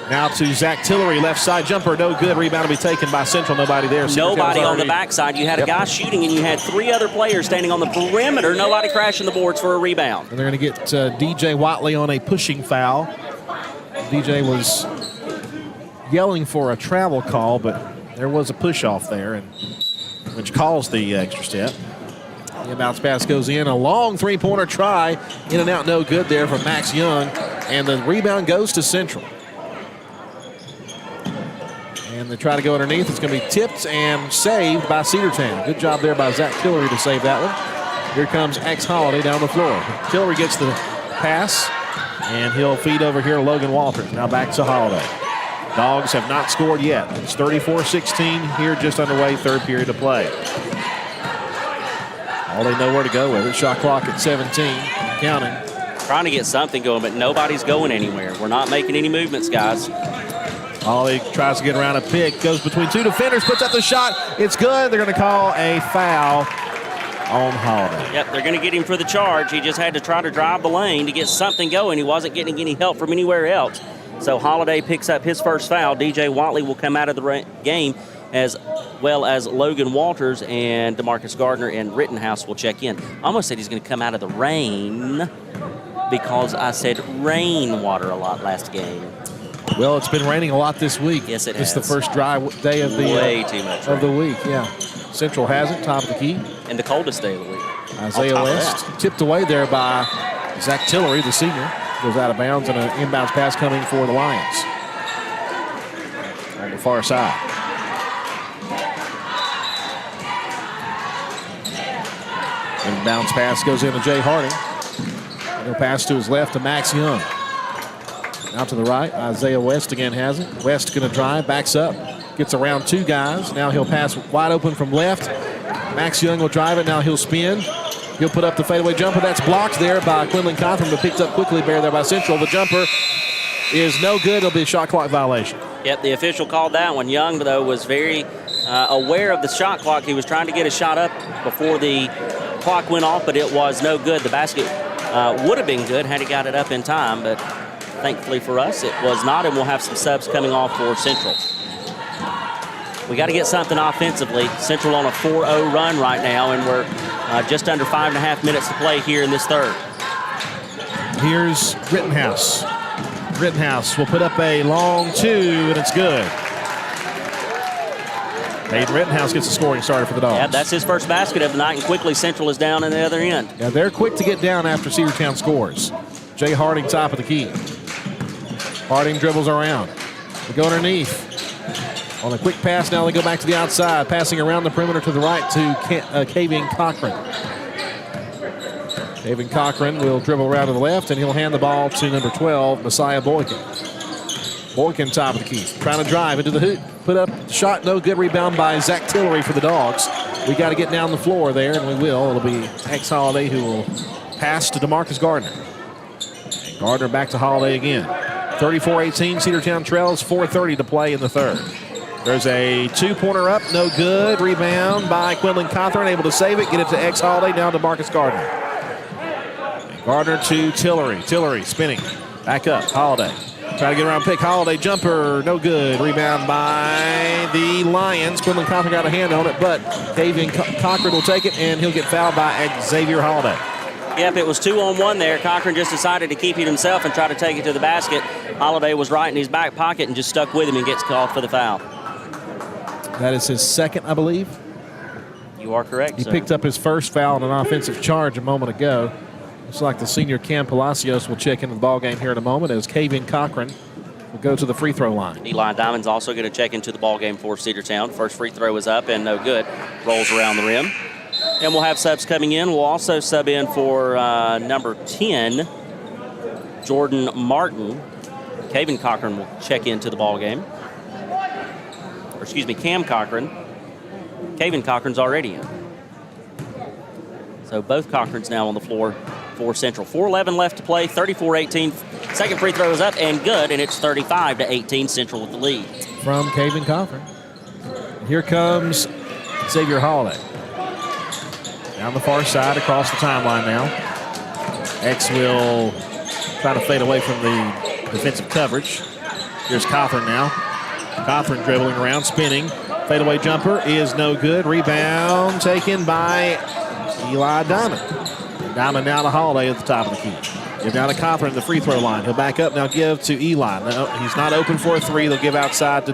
Now to Zach Tillery, left side jumper, no good. Rebound will be taken by Central. Nobody there. Nobody on the backside. You had a guy shooting, and you had 3 other players standing on the perimeter. Nobody crashing the boards for a rebound. And they're going to get DJ Watley on a pushing foul. DJ was yelling for a travel call, but there was a push off there, which caused the extra step. The bounce pass goes in. A long three-pointer try. In and out, no good there from Max Young. And the rebound goes to Central. And they try to go underneath. It's going to be tipped and saved by Cedartown. Good job there by Zach Tillery to save that one. Here comes Holiday down the floor. Tillery gets the pass, and he'll feed over here to Logan Walters. Now back to Holiday. Dogs have not scored yet. It's 34-16 here, just underway, third period of play. All they know where to go with it. Shot clock at 17, counting. Trying to get something going, but nobody's going anywhere. We're not making any movements, guys. Ollie tries to get around a pick, goes between 2 defenders, puts up the shot. It's good. They're going to call a foul on Holiday. Yep, they're going to get him for the charge. He just had to try to drive the lane to get something going. He wasn't getting any help from anywhere else. So Holiday picks up his first foul. DJ Watley will come out of the game, as well as Logan Walters, and DeMarcus Gardner and Rittenhouse will check in. I almost said he's going to come out of the rain because I said rainwater a lot last game. Well, it's been raining a lot this week. Yes, it has. It's the first dry day of the way too much of the week. Yeah, Central has it, top of the key, and the coldest day of the week. Isaiah West tipped away there by Zach Tillery, the senior, goes out of bounds, and an inbounds pass coming for the Lions on the far side. Inbounds pass goes into Jay Harding. He'll pass to his left to Max Young. Out to the right, Isaiah West again has it. West going to drive, backs up, gets around 2 guys. Now he'll pass wide open from left. Max Young will drive it. Now he'll spin. He'll put up the fadeaway jumper. That's blocked there by Quinlan Cawthorn, but picked up quickly there by Central. The jumper is no good. It'll be a shot clock violation. Yep, the official called that one. Young, though, was very aware of the shot clock. He was trying to get a shot up before the clock went off, but it was no good. The basket would have been good had he got it up in time, but thankfully for us, it was not, and we'll have some subs coming off for Central. We got to get something offensively. Central on a 4-0 run right now, and we're just under 5.5 minutes to play here in this third. Here's Rittenhouse. Rittenhouse will put up a long 2, and it's good. Hayden Rittenhouse gets the scoring started for the Dogs. Yeah, that's his first basket of the night, and quickly Central is down in the other end. Yeah, they're quick to get down after Cedartown scores. Jay Harding, top of the key. Harding dribbles around. They go underneath. On a quick pass, now they go back to the outside, passing around the perimeter to the right to Kavian Cochran. Kavian Cochran will dribble around to the left, and he'll hand the ball to number 12, Messiah Boykin. Boykin, top of the key, trying to drive into the hoop. Put up shot, no good. Rebound by Zach Tillery for the Dogs. We got to get down the floor there, and we will. It'll be Holiday who will pass to DeMarcus Gardner. And Gardner back to Holiday again. 34-18, Cedartown trails, 4:30 to play in the third. There's a 2-pointer up, no good. Rebound by Quinlan Cawthorn, able to save it, get it to Holiday, down to Marcus Gardner. And Gardner to Tillery. Tillery spinning, back up, Holiday. Try to get around pick, Holiday jumper, no good. Rebound by the Lions. Quinlan Cawthorn got a hand on it, but Kavian Cochran will take it, and he'll get fouled by Xavier Holiday. Yep, it was 2-on-1 there. Cochran just decided to keep it himself and try to take it to the basket. Holiday was right in his back pocket and just stuck with him and gets called for the foul. That is his second, I believe. You are correct, He sir. picked up his first foul on an offensive charge a moment ago. Looks like the senior Cam Palacios will check into the ballgame here in a moment as Kavian Cochran will go to the free throw line. Eli Diamond's also going to check into the ballgame for Cedartown. First free throw is up and no good. Rolls around the rim. And we'll have subs coming in. We'll also sub in for number 10, Jordan Martin. Kavian Cochran will check into the ballgame. Or excuse me, Cam Cochran. Kavian Cochran's already in. So both Cochrans now on the floor for Central. 4:11 left to play, 34-18. Second free throw is up and good, and it's 35-18, Central with the lead. From Kavian Cochran. Here comes Xavier Holiday. Down the far side, across the timeline now. X will try to fade away from the defensive coverage. Here's Cochran now. Cochran dribbling around, spinning. Fadeaway jumper is no good. Rebound taken by Eli Diamond. Diamond now to Holiday at the top of the key. Give down to Cochran at the free throw line. He'll back up now, give to Eli. No, he's not open for a three. They'll give outside to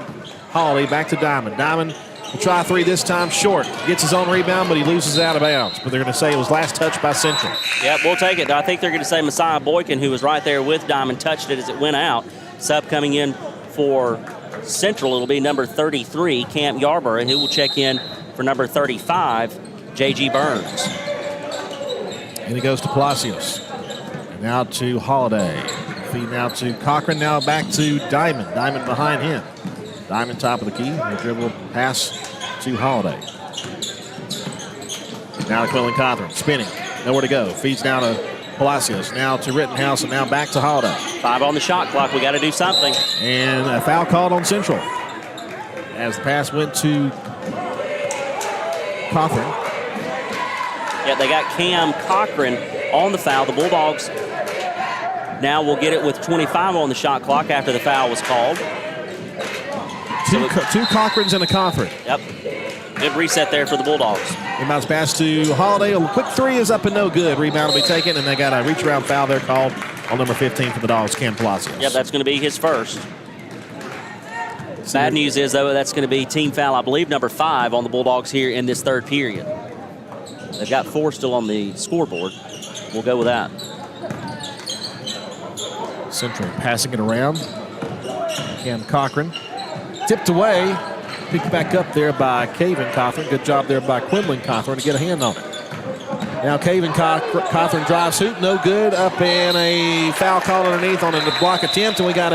Holiday. Back to Diamond. Diamond will try three this time short. Gets his own rebound, but he loses out of bounds. But they're going to say it was last touched by Central. Yep, we'll take it. I think they're going to say Messiah Boykin, who was right there with Diamond, touched it as it went out. Sub coming in for Central, it'll be number 33, Camp Yarborough, who will check in for number 35, J.G. Burns. And he goes to Palacios. And now to Holiday. Feed now to Cochran, now back to Diamond. Diamond behind him. Diamond top of the key. A dribble pass to Holiday. Now to Quillen Cochran, spinning. Nowhere to go. Feeds down to Palacios. Now to Rittenhouse, and now back to Holiday. 5 on the shot clock. We got to do something. And a foul called on Central. As the pass went to Cochran. Yeah, they got Cam Cochran on the foul. The Bulldogs now will get it with 25 on the shot clock after the foul was called. Two Cochrans and a Cochran. Yep. Good reset there for the Bulldogs. Inbounds pass to Holiday. A quick three is up and no good. Rebound will be taken, and they got a reach-around foul there called on number 15 for the Dogs, Cam Palacios. Yep, that's going to be his first. Bad news is, though, that's going to be team foul, I believe, number 5 on the Bulldogs here in this third period. They've got 4 still on the scoreboard. We'll go with that. Central passing it around. Cam Cochran. Tipped away. Picked back up there by Kavian Cochran. Good job there by Quinlan Cochran to get a hand on it. Now Kavian Cochran drives hoop. No good. Up and a foul call underneath on a block attempt. And we got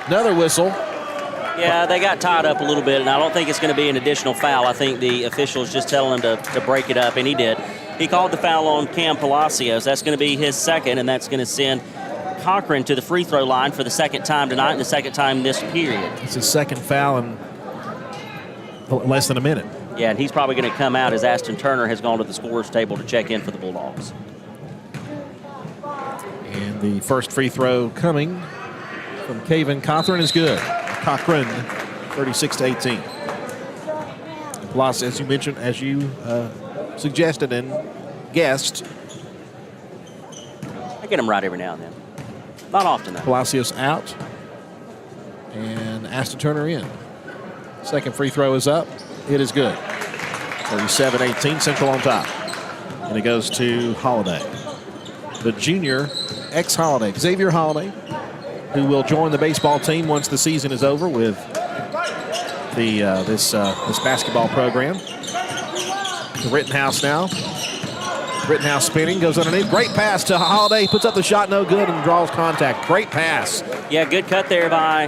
another whistle. Yeah, they got tied up a little bit, and I don't think it's going to be an additional foul. I think the official is just telling him to break it up, and he did. He called the foul on Cam Palacios. That's going to be his second, and that's going to send Cochran to the free throw line for the second time tonight and the second time this period. It's his second foul in less than a minute. Yeah, and he's probably going to come out as Aston Turner has gone to the scorer's table to check in for the Bulldogs. And the first free throw coming from Kavian Cochran is good. Cochran, 36-18. Plus, as you mentioned, as you suggested and guessed, I get them right every now and then. Not often, though. Palacios out and Aston Turner in. Second free throw is up. It is good. 37-18, Central on top. And it goes to Holiday. The junior ex-Holiday, Xavier Holiday, who will join the baseball team once the season is over with this basketball program. To Rittenhouse now. Rittenhouse spinning, goes underneath. Great pass to Holiday. Puts up the shot, no good, and draws contact. Great pass. Yeah, good cut there by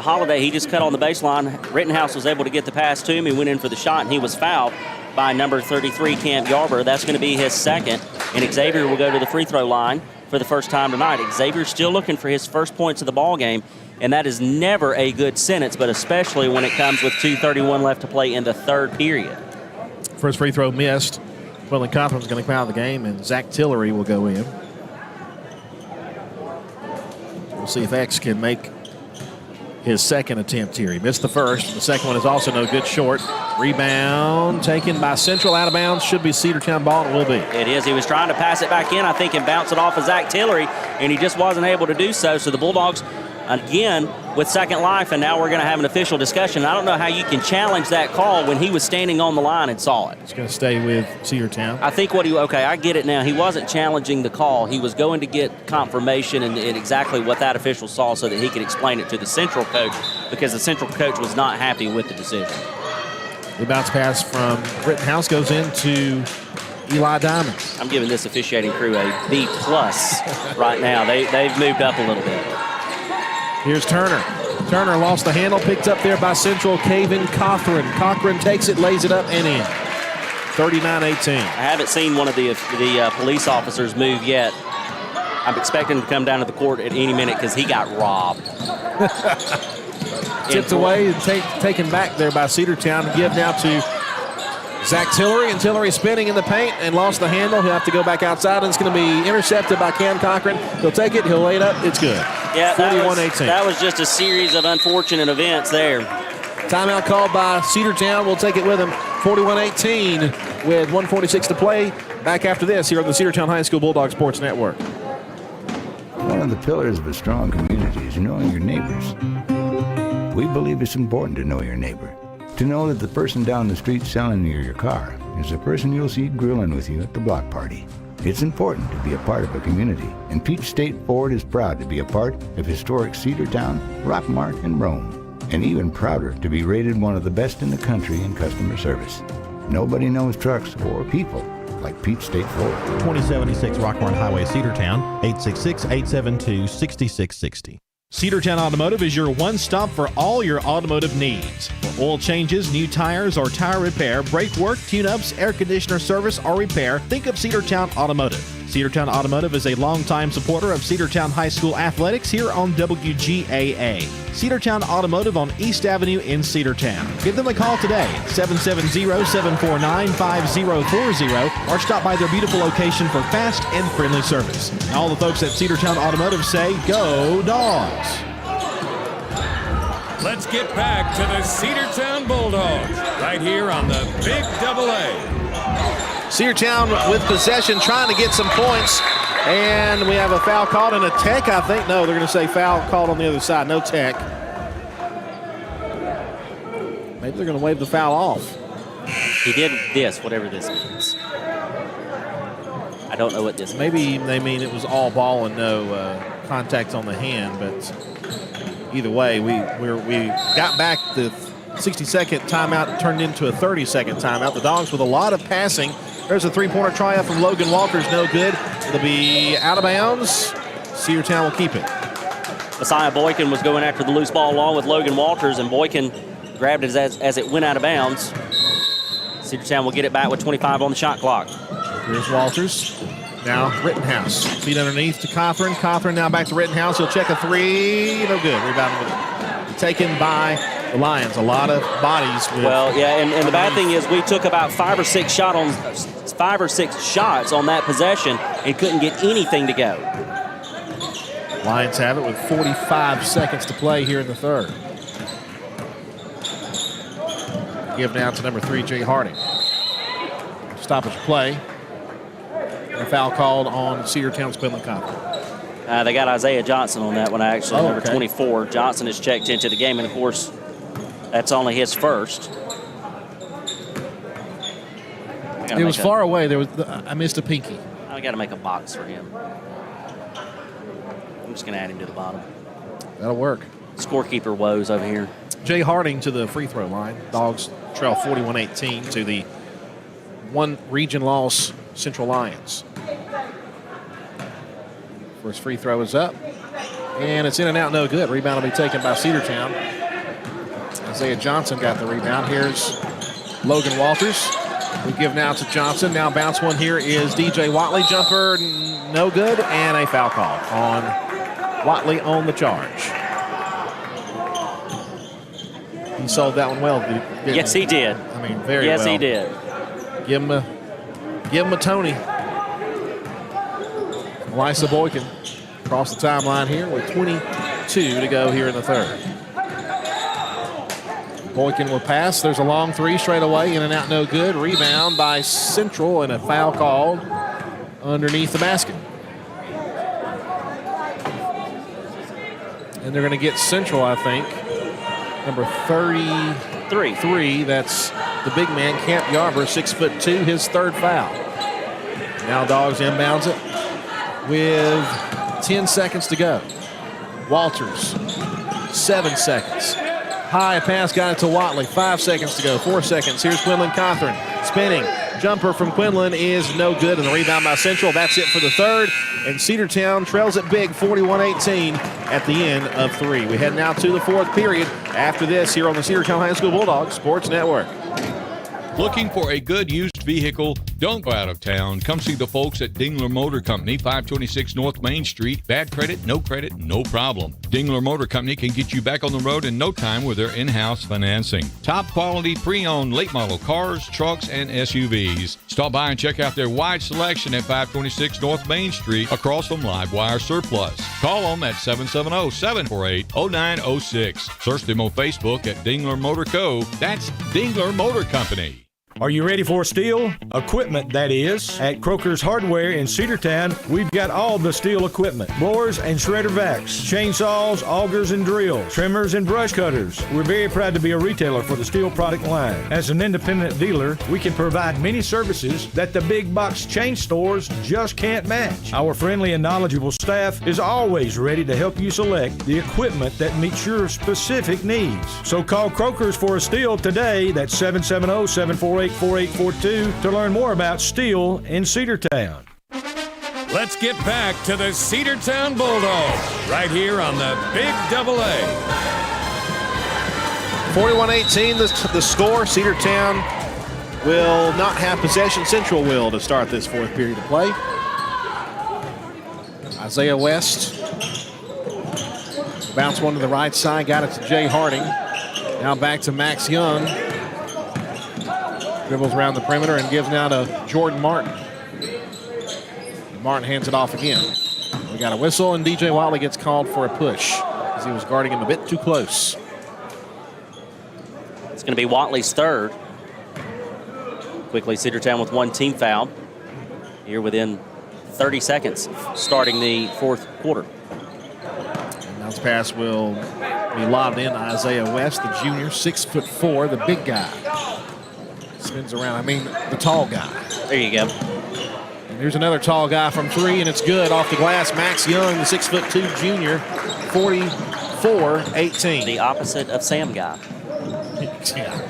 Holiday. He just cut on the baseline. Rittenhouse was able to get the pass to him. He went in for the shot, and he was fouled by number 33, Camp Yarborough. That's going to be his second, and Xavier will go to the free throw line for the first time tonight. Xavier's still looking for his first points of the ball game, and that is never a good sentence, but especially when it comes with 2:31 left to play in the third period. First free throw missed. Quillen Cochran's going to come out of the game, and Zach Tillery will go in. We'll see if X can make his second attempt here. He missed the first. The second one is also no good, short. Rebound taken by Central, out of bounds. Should be Cedartown ball, and it will be. It is. He was trying to pass it back in, I think, and bounce it off of Zach Tillery, and he just wasn't able to do so. So the Bulldogs, again, with second life, and now we're going to have an official discussion. I don't know how you can challenge that call when he was standing on the line and saw it. He's going to stay with Cedartown. I think I get it now. He wasn't challenging the call. He was going to get confirmation and exactly what that official saw so that he could explain it to the Central coach, because the Central coach was not happy with the decision. The bounce pass from Rittenhouse goes into Eli Diamond. I'm giving this officiating crew a B+ right now. They've moved up a little bit. Here's Turner. Turner lost the handle, picked up there by Central, Caven Cochran. Cochran takes it, lays it up, and in. 39-18. I haven't seen one of the police officers move yet. I'm expecting him to come down to the court at any minute because he got robbed. Tipped away and taken back there by Cedartown. Give now to Zach Tillery, and Tillery spinning in the paint and lost the handle. He'll have to go back outside, and it's going to be intercepted by Cam Cochran. He'll take it, he'll lay it up, it's good. Yeah, 41-18. That was just a series of unfortunate events there. Timeout called by Cedartown. We'll take it with him. 41-18 with 1:46 to play. Back after this here on the Cedartown High School Bulldog Sports Network. One of the pillars of a strong community is knowing your neighbors. We believe it's important to know your neighbor. To know that the person down the street selling you your car is the person you'll see grilling with you at the block party. It's important to be a part of a community, and Peach State Ford is proud to be a part of historic Cedartown, Rockmart, and Rome, and even prouder to be rated one of the best in the country in customer service. Nobody knows trucks or people like Peach State Ford. 2076 Rockmart Highway, Cedartown, 866-872-6660. Cedartown Automotive is your one-stop for all your automotive needs. For oil changes, new tires, or tire repair, brake work, tune-ups, air conditioner service, or repair, think of Cedartown Automotive. Cedartown Automotive is a longtime supporter of Cedartown High School athletics here on WGAA. Cedartown Automotive on East Avenue in Cedartown. Give them a call today at 770-749-5040 or stop by their beautiful location for fast and friendly service. And all the folks at Cedartown Automotive say, go Dogs! Let's get back to the Cedartown Bulldogs right here on the Big AA. Cedartown with possession, trying to get some points. And we have a foul called and a tech, I think. No, they're going to say foul called on the other side. No tech. Maybe they're going to wave the foul off. He did this, whatever this means. I don't know what this means. Maybe they mean it was all ball and no contact on the hand. But either way, we got back the 60-second timeout, turned into a 30-second timeout. The Dogs with a lot of passing. There's a three-pointer tryout from Logan Walters, no good. It'll be out of bounds. Cedartown will keep it. Messiah Boykin was going after the loose ball along with Logan Walters, and Boykin grabbed it as it went out of bounds. Cedartown will get it back with 25 on the shot clock. Here's Walters. Now Rittenhouse. Feet underneath to Cochran. Cochran now back to Rittenhouse. He'll check a three. No good. Rebound with it. Taken by the Lions. A lot of bodies. Well, yeah, and the bad thing is we took about 5 or 6 shots on that possession and couldn't get anything to go. Lions have it with 45 seconds to play here in the third. Give now to number 3, Jay Harding. Stoppage play. A foul called on Cedartown's Quinlan Cochran. They got Isaiah Johnson on that one, actually, number okay. 24. Johnson is checked into the game, and, of course, that's only his first. It was far away. I missed a pinky. I got to make a box for him. I'm just going to add him to the bottom. That'll work. Scorekeeper woes over here. Jay Harding to the free throw line. Dogs trail 41-18 to the one region loss Central Lions. First free throw is up. And it's in and out, no good. Rebound will be taken by Cedartown. Isaiah Johnson got the rebound. Here's Logan Walters. We give now to Johnson. Now bounce one here is DJ Watley. Jumper, no good. And a foul call on Watley on the charge. He sold that one well. Yes, he did. I mean, very well. Yes, he did. Give him a Tony. Lysa Boykin across the timeline here with 22 to go here in the third. Boykin will pass. There's a long three straight away. In and out, no good. Rebound by Central and a foul called underneath the basket. And they're going to get Central, I think. Number 33. That's the big man, Camp Yarber, 6'2", his third foul. Now Dogs inbounds it with 10 seconds to go. Walters, 7 seconds. High pass got it to Watley. 5 seconds to go. 4 seconds. Here's Quinlan Cothran spinning. Jumper from Quinlan is no good, and the rebound by Central. That's it for the third. And Cedartown trails it big, 41-18 at the end of 3. We head now to the fourth period after this here on the Cedartown High School Bulldogs Sports Network. Looking for a good used vehicle? Don't go out of town. Come see the folks at Dingler Motor Company, 526 North Main Street. Bad credit, no problem. Dingler Motor Company can get you back on the road in no time with their in-house financing. Top quality pre-owned late model cars, trucks, and SUVs. Stop by and check out their wide selection at 526 North Main Street across from Livewire Surplus. Call them at 770-748-0906. Search them on Facebook at Dingler Motor Co. That's Dingler Motor Company. Are you ready for steel? Equipment, that is. At Croker's Hardware in Cedartown, we've got all the steel equipment. Blowers and shredder vacs, chainsaws, augers and drills, trimmers and brush cutters. We're very proud to be a retailer for the steel product line. As an independent dealer, we can provide many services that the big box chain stores just can't match. Our friendly and knowledgeable staff is always ready to help you select the equipment that meets your specific needs. So call Croker's for a steel today. That's 770-748-4842 to learn more about steel in Cedartown. Let's get back to the Cedartown Bulldogs right here on the Big AA. 41-18 the score. Cedartown will not have possession. Central will to start this fourth period of play. Isaiah West bounce one to the right side, got it to Jay Harding. Now back to Max Young. Dribbles around the perimeter and gives now to Jordan Martin. Martin hands it off again. We got a whistle, and DJ Watley gets called for a push as he was guarding him a bit too close. It's going to be Watley's third. Quickly, Cedartown with one team foul here within 30 seconds starting the fourth quarter. And now this pass will be lobbed in to Isaiah West, the junior, 6'4", the big guy. Spins around, the tall guy. There you go. And here's another tall guy from three, and it's good off the glass. Max Young, the 6'2" junior, 44-18. The opposite of Sam Guy. Yeah.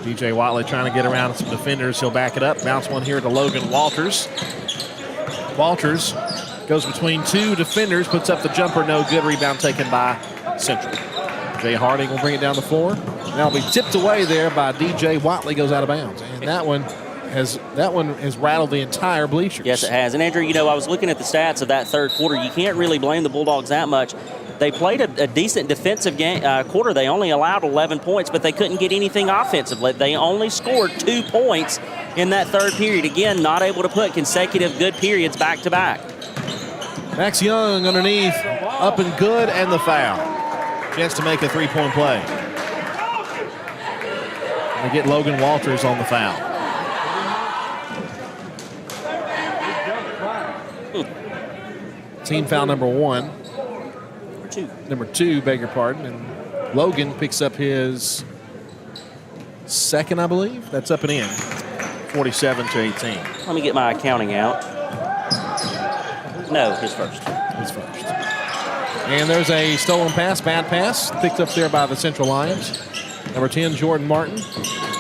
DJ Watley trying to get around some defenders. He'll back it up. Bounce one here to Logan Walters. Walters goes between two defenders, puts up the jumper, no good. Rebound taken by Central. Jay Harding will bring it down the floor. Now it'll be tipped away there by DJ Watley, goes out of bounds. And that one has rattled the entire bleachers. Yes, it has. And Andrew, I was looking at the stats of that third quarter. You can't really blame the Bulldogs that much. They played a decent defensive quarter. They only allowed 11 points, but they couldn't get anything offensively. They only scored 2 points in that third period. Again, not able to put consecutive good periods back to back. Max Young underneath, up and good, and the foul. Chance to make a three-point play. We get Logan Walters on the foul. Team foul number one. Number two, beg your pardon. And Logan picks up his second, I believe. That's up and in. 47-18. Let me get my accounting out. No, his first. His first. And there's a stolen pass, bad pass, picked up there by the Central Lions. Number 10, Jordan Martin.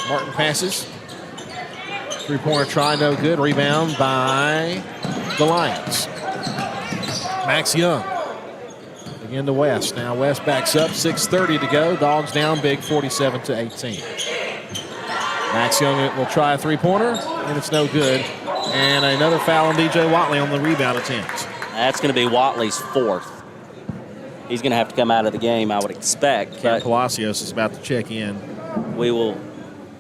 Martin passes. Three-pointer try, no good. Rebound by the Lions. Max Young. Again to West. Now West backs up, 6:30 to go. Dogs down big, 47-18. Max Young will try a three-pointer, and it's no good. And another foul on DJ Watley on the rebound attempt. That's going to be Watley's fourth. He's going to have to come out of the game, I would expect. Palacios is about to check in. We will.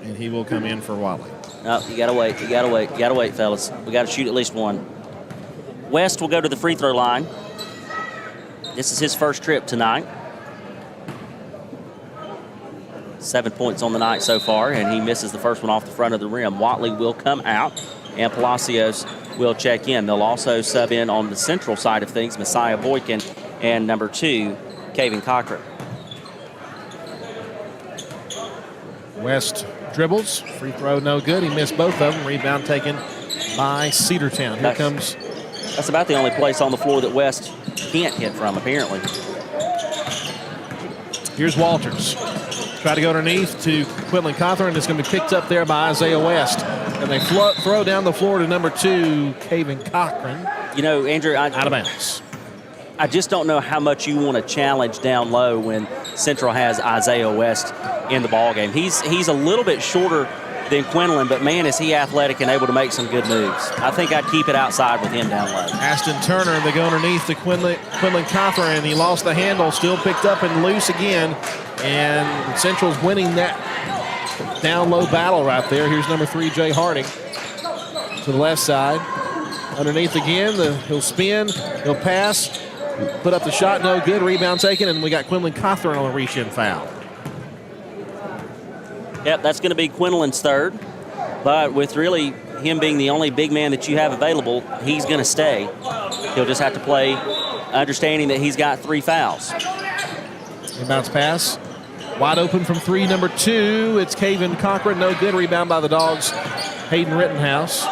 And he will come in for Watley. No, you got to wait. You got to wait. You got to wait, fellas. We got to shoot at least one. West will go to the free throw line. This is his first trip tonight. 7 points on the night so far, and he misses the first one off the front of the rim. Watley will come out, and Palacios will check in. They'll also sub in on the central side of things, Messiah Boykin, and number 2, Caven Cochran. West dribbles. Free throw no good. He missed both of them. Rebound taken by Cedartown. Here comes. That's about the only place on the floor that West can't hit from, apparently. Here's Walters. Try to go underneath to Quinlan Cawthorn. It's going to be picked up there by Isaiah West. And they throw down the floor to number 2, Caven Cochran. You know, Andrew, out of bounds. I just don't know how much you want to challenge down low when Central has Isaiah West in the ballgame. He's a little bit shorter than Quinlan, but man, is he athletic and able to make some good moves. I think I'd keep it outside with him down low. Aston Turner, they go underneath to Quinlan Cawthorn, and he lost the handle, still picked up and loose again. And Central's winning that down low battle right there. Here's number 3, Jay Harding, to the left side. Underneath again, he'll spin, he'll pass, put up the shot, no good. Rebound taken, and we got Quinlan Cawthorn on a reach-in foul. Yep, that's going to be Quinlan's third. But with really him being the only big man that you have available, he's going to stay. He'll just have to play understanding that he's got 3 fouls. Inbounds pass. Wide open from 3, number 2. It's Caven Cochran, no good. Rebound by the Dogs, Hayden Rittenhouse.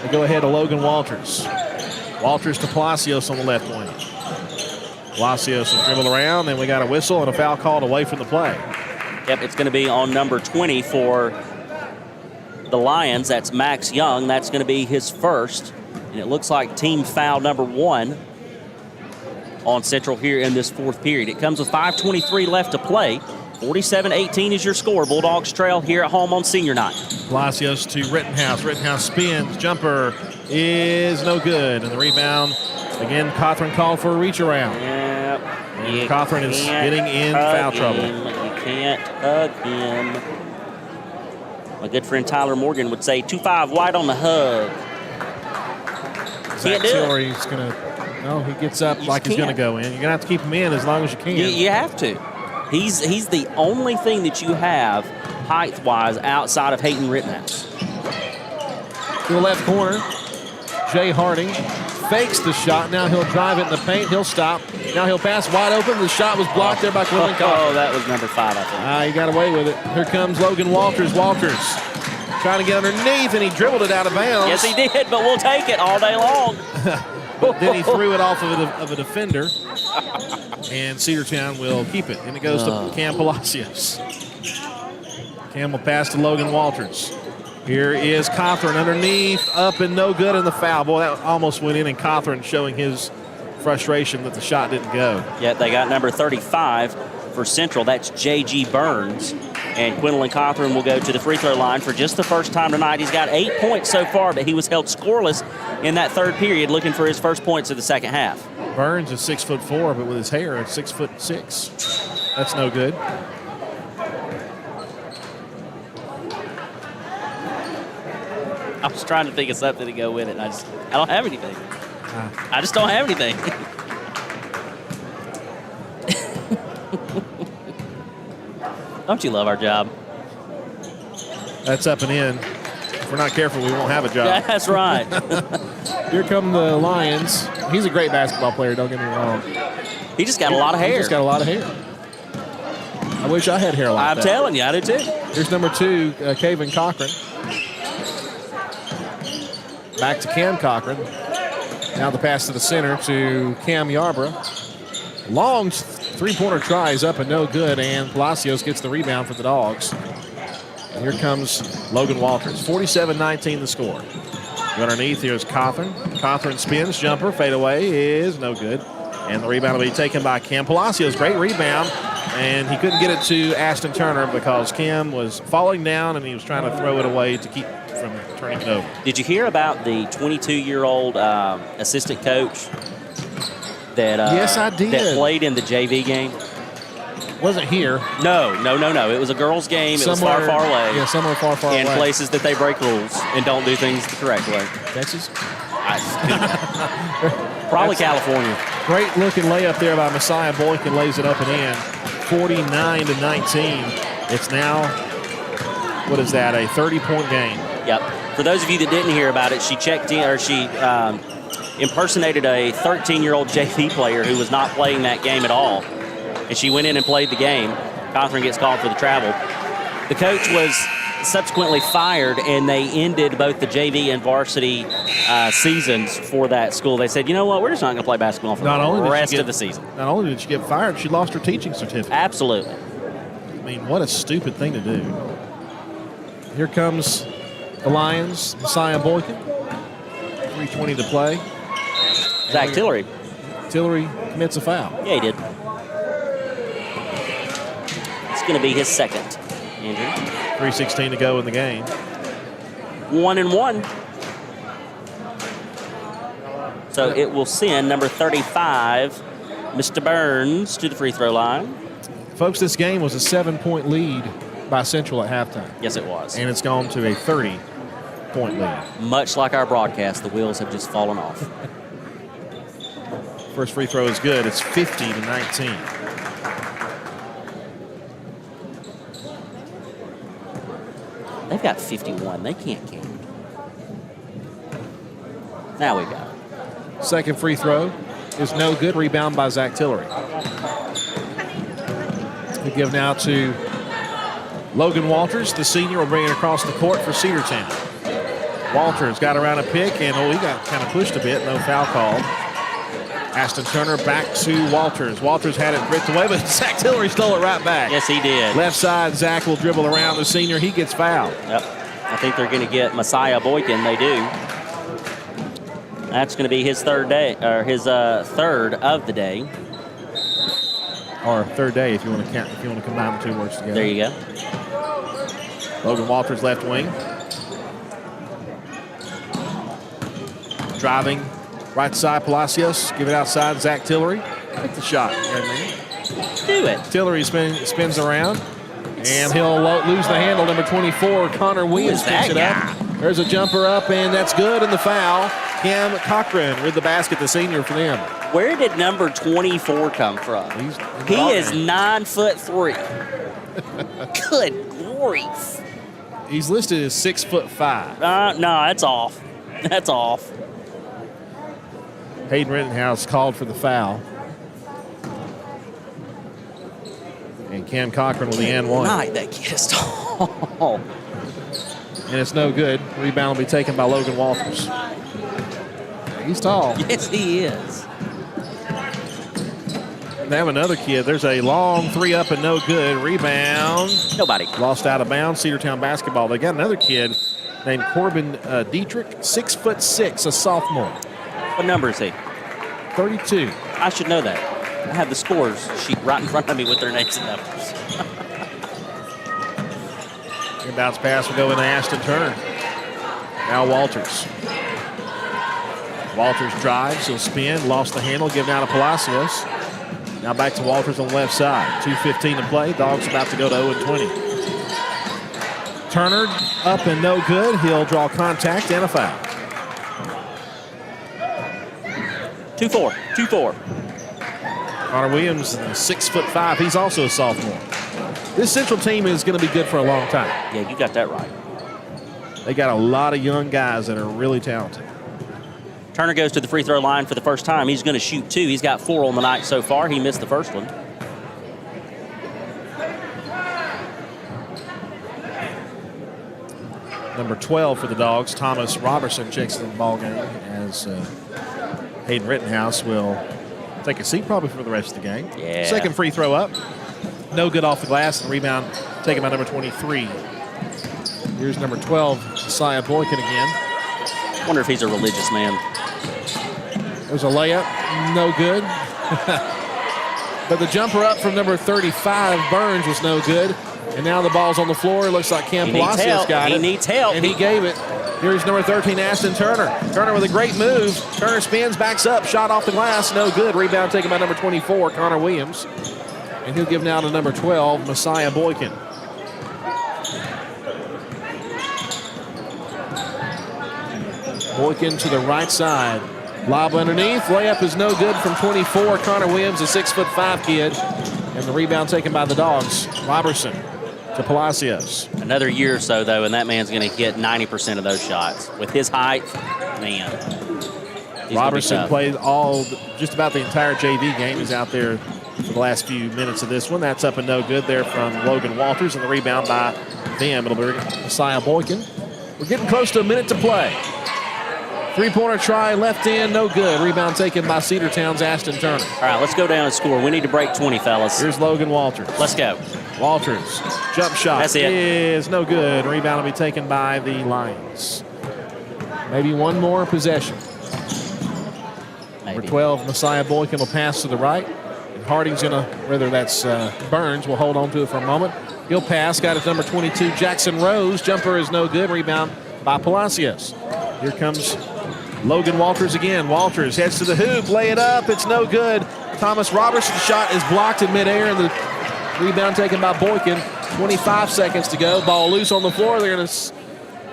They go ahead to Logan Walters. Walters to Palacios on the left wing. Palacios will dribble around, and we got a whistle and a foul called away from the play. Yep, it's going to be on number 20 for the Lions. That's Max Young. That's going to be his first. And it looks like team foul number 1 on Central here in this fourth period. It comes with 5:23 left to play. 47-18 is your score. Bulldogs trail here at home on senior night. Palacios to Rittenhouse. Rittenhouse spins. Jumper is no good. And the rebound, again, Cawthorn called for a reach around. Yep. And Cawthorn is getting in foul trouble. You can't hug him. My good friend Tyler Morgan would say 2-5 wide on the hug. Zach Tillery's going to, no, he gets up like he's going to go in. You're going to have to keep him in as long as you can. You have to. He's the only thing that you have height-wise outside of Hayden Rittenhouse. To the left corner, Jay Harding fakes the shot. Now he'll drive it in the paint. He'll stop. Now he'll pass wide open. The shot was blocked there by Quinlan Cawthorn. Oh, that was number 5, I think. He got away with it. Here comes Logan Walters. Walters trying to get underneath, and he dribbled it out of bounds. Yes, he did, but we'll take it all day long. But then he threw it off of a defender, and Cedartown will keep it. And it goes to Cam Palacios. Cam will pass to Logan Walters. Here is Cawthorn underneath, up and no good in the foul. Boy, that almost went in, and Cawthorn showing his frustration that the shot didn't go. Yeah, they got number 35 for Central. That's J.G. Burns. And Quinlan Cawthorn will go to the free throw line for just the first time tonight. He's got 8 points so far, but he was held scoreless in that third period, looking for his first points of the second half. Burns is 6'4", but with his hair, it's 6'6". That's no good. I was trying to think of something to go with it. I don't have anything. I just don't have anything. Don't you love our job? That's up and in. If we're not careful, we won't have a job. Yeah, that's right. Here come the Lions. He's a great basketball player, don't get me wrong. He just got a lot of hair. He just got a lot of hair. I wish I had hair like that. I'm telling you, I do too. Here's number 2, Caven Cochran. Back to Cam Cochran. Now the pass to the center to Cam Yarborough. Long three-pointer try is up and no good, and Palacios gets the rebound for the Dogs. And here comes Logan Walters. 47-19 the score. Underneath, here's Cawthorn. Cawthorn spins, jumper, fadeaway is no good. And the rebound will be taken by Cam Palacios. Great rebound, and he couldn't get it to Aston Turner because Cam was falling down and he was trying to throw it away to keep from turning it over. Did you hear about the 22-year-old assistant coach that yes, I did. That played in the JV game? Wasn't here. No. It was a girls' game. Somewhere, it was far away. Yeah, somewhere far away. In places that they break rules and don't do things the correct way. Texas? Probably California. Great looking layup there by Messiah Boykin, lays it up and in. 49-19. It's now, what is that, a 30-point game. Yep. For those of you that didn't hear about it, she checked in, or she impersonated a 13-year-old JV player who was not playing that game at all. And she went in and played the game. Cothran gets called for the travel. The coach was subsequently fired, and they ended both the JV and varsity seasons for that school. They said, you know what, we're just not going to play basketball for the rest of the season. Not only did she get fired, she lost her teaching certificate. Absolutely. I mean, what a stupid thing to do. Here comes the Lions, Messiah Boykin. 3:20 to play. Zach Tillery. Tillery commits a foul. Yeah, he did. It's going to be his second, Andrew. 3:16 to go in the game. 1-1. So it will send number 35, Mr. Burns, to the free throw line. Folks, this game was a 7-point lead by Central at halftime. Yes, it was. And it's gone to a 30-point lead. Much like our broadcast, the wheels have just fallen off. First free throw is good. It's 50-19. They've got 51. They can't count. Now we got it. Second free throw is no good. Rebound by Zach Tillery. We give now to Logan Walters. The senior will bring it across the court for Cedartown. Walters got around a pick, and he got kind of pushed a bit. No foul called. Ashton Turner back to Walters. Walters had it ripped away, but Zach Tillery stole it right back. Yes, he did. Left side, Zach will dribble around the senior. He gets fouled. Yep. I think they're going to get Messiah Boykin. They do. That's going to be his third third of the day. Or third day, if you want to count, if you want to combine the two words together. There you go. Logan Walters, left wing. Driving. Right side, Palacios. Give it outside, Zach Tillery. Take the shot, young man. Do it. Tillery spins around, and he'll lose the handle. Number 24, Connor Williams picks it up. There's a jumper up, and that's good, and the foul. Cam Cochran with the basket, the senior for them. Where did number 24 come from? He is 9'3". Good grief. He's listed as 6'5". No, that's off. That's off. Hayden Rittenhouse called for the foul. And Cam Cochran with the and one. Right, that kid is tall. And it's no good. Rebound will be taken by Logan Walters. He's tall. Yes, he is. They have another kid. There's a long three up and no good. Rebound. Nobody. Lost out of bounds. Cedartown basketball. They got another kid named Corbin Dietrich, 6'6", a sophomore. What number is he? 32. I should know that. I have the scores sheet right in front of me with their names and numbers. Bounce pass will go into Ashton Turner. Now Walters. Walters drives. He'll spin. Lost the handle. Given out to Palacios. Now back to Walters on the left side. 2:15 to play. Dogs about to go to 0-20. Turner up and no good. He'll draw contact and a foul. 2-4. Connor Williams, 6'5". He's also a sophomore. This Central team is going to be good for a long time. Yeah, you got that right. They got a lot of young guys that are really talented. Turner goes to the free throw line for the first time. He's going to shoot 2. He's got 4 on the night so far. He missed the first one. Number 12 for the Dogs, Thomas Robertson, checks in the ball game as Hayden Rittenhouse will take a seat probably for the rest of the game. Yeah. Second free throw up. No good off the glass, and rebound taken by number 23. Here's number 12, Messiah Boykin again. Wonder if he's a religious man. There's a layup, no good. But the jumper up from number 35, Burns, was no good. And now the ball's on the floor. It looks like Cam Palacios got it. He needs help. And he gave it. Here's number 13, Ashton Turner. Turner with a great move. Turner spins, backs up, shot off the glass, no good. Rebound taken by number 24, Connor Williams. And he'll give now to number 12, Messiah Boykin. Boykin to the right side. Lob underneath. Layup is no good from 24. Connor Williams, a 6'5" kid. And the rebound taken by the Dogs. Robertson to Palacios. Another year or so, though, and that man's going to hit 90% of those shots. With his height, man. Robertson played just about the entire JV game. He's out there for the last few minutes of this one. That's up and no good there from Logan Walters, and the rebound by them. It'll be Messiah Boykin. We're getting close to a minute to play. Three-pointer try, left in, no good. Rebound taken by Cedartown's Ashton Turner. All right, let's go down and score. We need to break 20, fellas. Here's Logan Walters. Let's go. Walters, jump shot. That's it. Is no good. Rebound will be taken by the Lions. Maybe one more possession. Number 12, Messiah Boykin will pass to the right. And Harding's going to, whether that's Burns, will hold on to it for a moment. He'll pass. Got his number 22, Jackson Rose. Jumper is no good. Rebound by Palacios. Here comes Logan Walters again. Walters heads to the hoop. Lay it up. It's no good. Thomas Robertson's shot is blocked in midair, and the rebound taken by Boykin. 25 seconds to go. Ball loose on the floor. They're going to,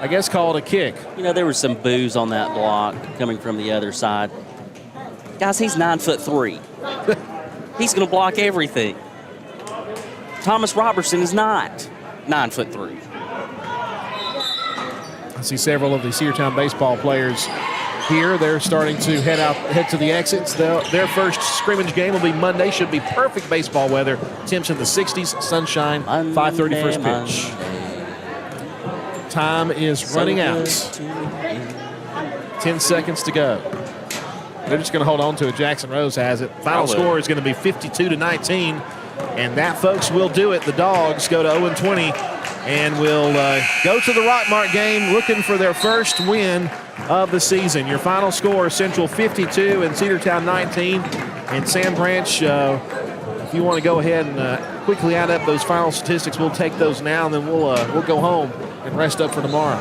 I guess, call it a kick. You know, there was some boos on that block coming from the other side. Guys, he's 9'3". He's going to block everything. Thomas Robertson is not 9'3". I see several of the Cedartown baseball players here. They're starting to head to the exits. Their first scrimmage game will be Monday. Should be perfect baseball weather. Temps in the 60s, sunshine, 5:30 first pitch. Time is running out. 10 seconds to go. They're just going to hold on to it. Jackson Rose has it. Final score is going to be 52-19. And that, folks, will do it. The Dogs go to 0-20 and will go to the Rockmart game looking for their first win of the season. Your final score, Central 52 and Cedartown 19. And Sam Branch, if you want to go ahead and quickly add up those final statistics, we'll take those now, and then we'll go home and rest up for tomorrow.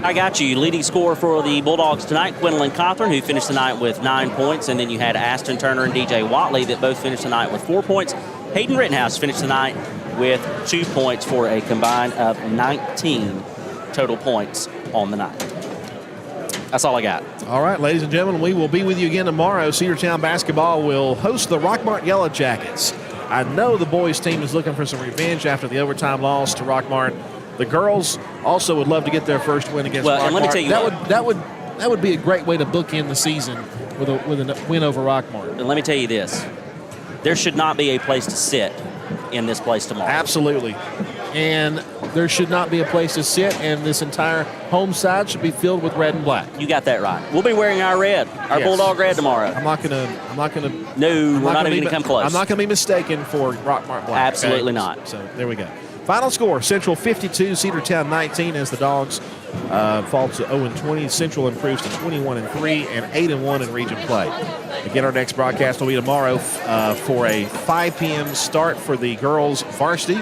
I got you. Leading scorer for the Bulldogs tonight, Quinlan Cawthorn, who finished the night with 9 points. And then you had Ashton Turner and DJ Watley that both finished the night with 4 points. Hayden Rittenhouse finished the night with 2 points for a combined of 19 total points on the night. That's all I got. All right, ladies and gentlemen, we will be with you again tomorrow. Cedartown basketball will host the Rockmart Yellow Jackets. I know the boys team is looking for some revenge after the overtime loss to Rockmart. The girls also would love to get their first win against Rockmart. And let me tell you that would be a great way to bookend the season with a win over Rockmart. And let me tell you this. There should not be a place to sit in this place tomorrow. Absolutely. And there should not be a place to sit, and this entire home side should be filled with red and black. You got that right. We'll be wearing our red, our Bulldog red tomorrow. I'm not gonna. No, we're not even gonna come close. I'm not gonna be mistaken for Rockmart black. Absolutely okay? not. So there we go. Final score: Central 52, Cedartown 19. As the Dogs fall to 0-20, Central improves to 21-3 and 8-1 in region play. Again, our next broadcast will be tomorrow for a 5 p.m. start for the girls varsity,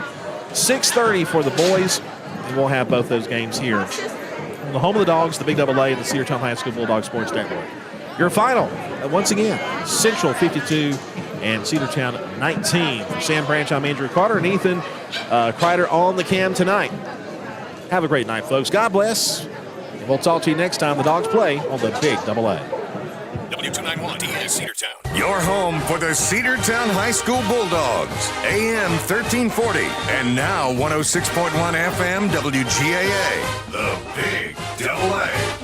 6:30 for the boys, and we'll have both those games here on the home of the Dogs, the Big AA, and the Cedartown High School Bulldogs Sports Network. Your final, once again, Central 52 and Cedartown 19. For Sam Branch, I'm Andrew Carter, and Ethan Kreider on the cam tonight. Have a great night, folks. God bless. And we'll talk to you next time the Dogs play on the Big AA. W291 TS Cedartown. Your home for the Cedartown High School Bulldogs. AM 1340 and now 106.1 FM WGAA. The Big AA.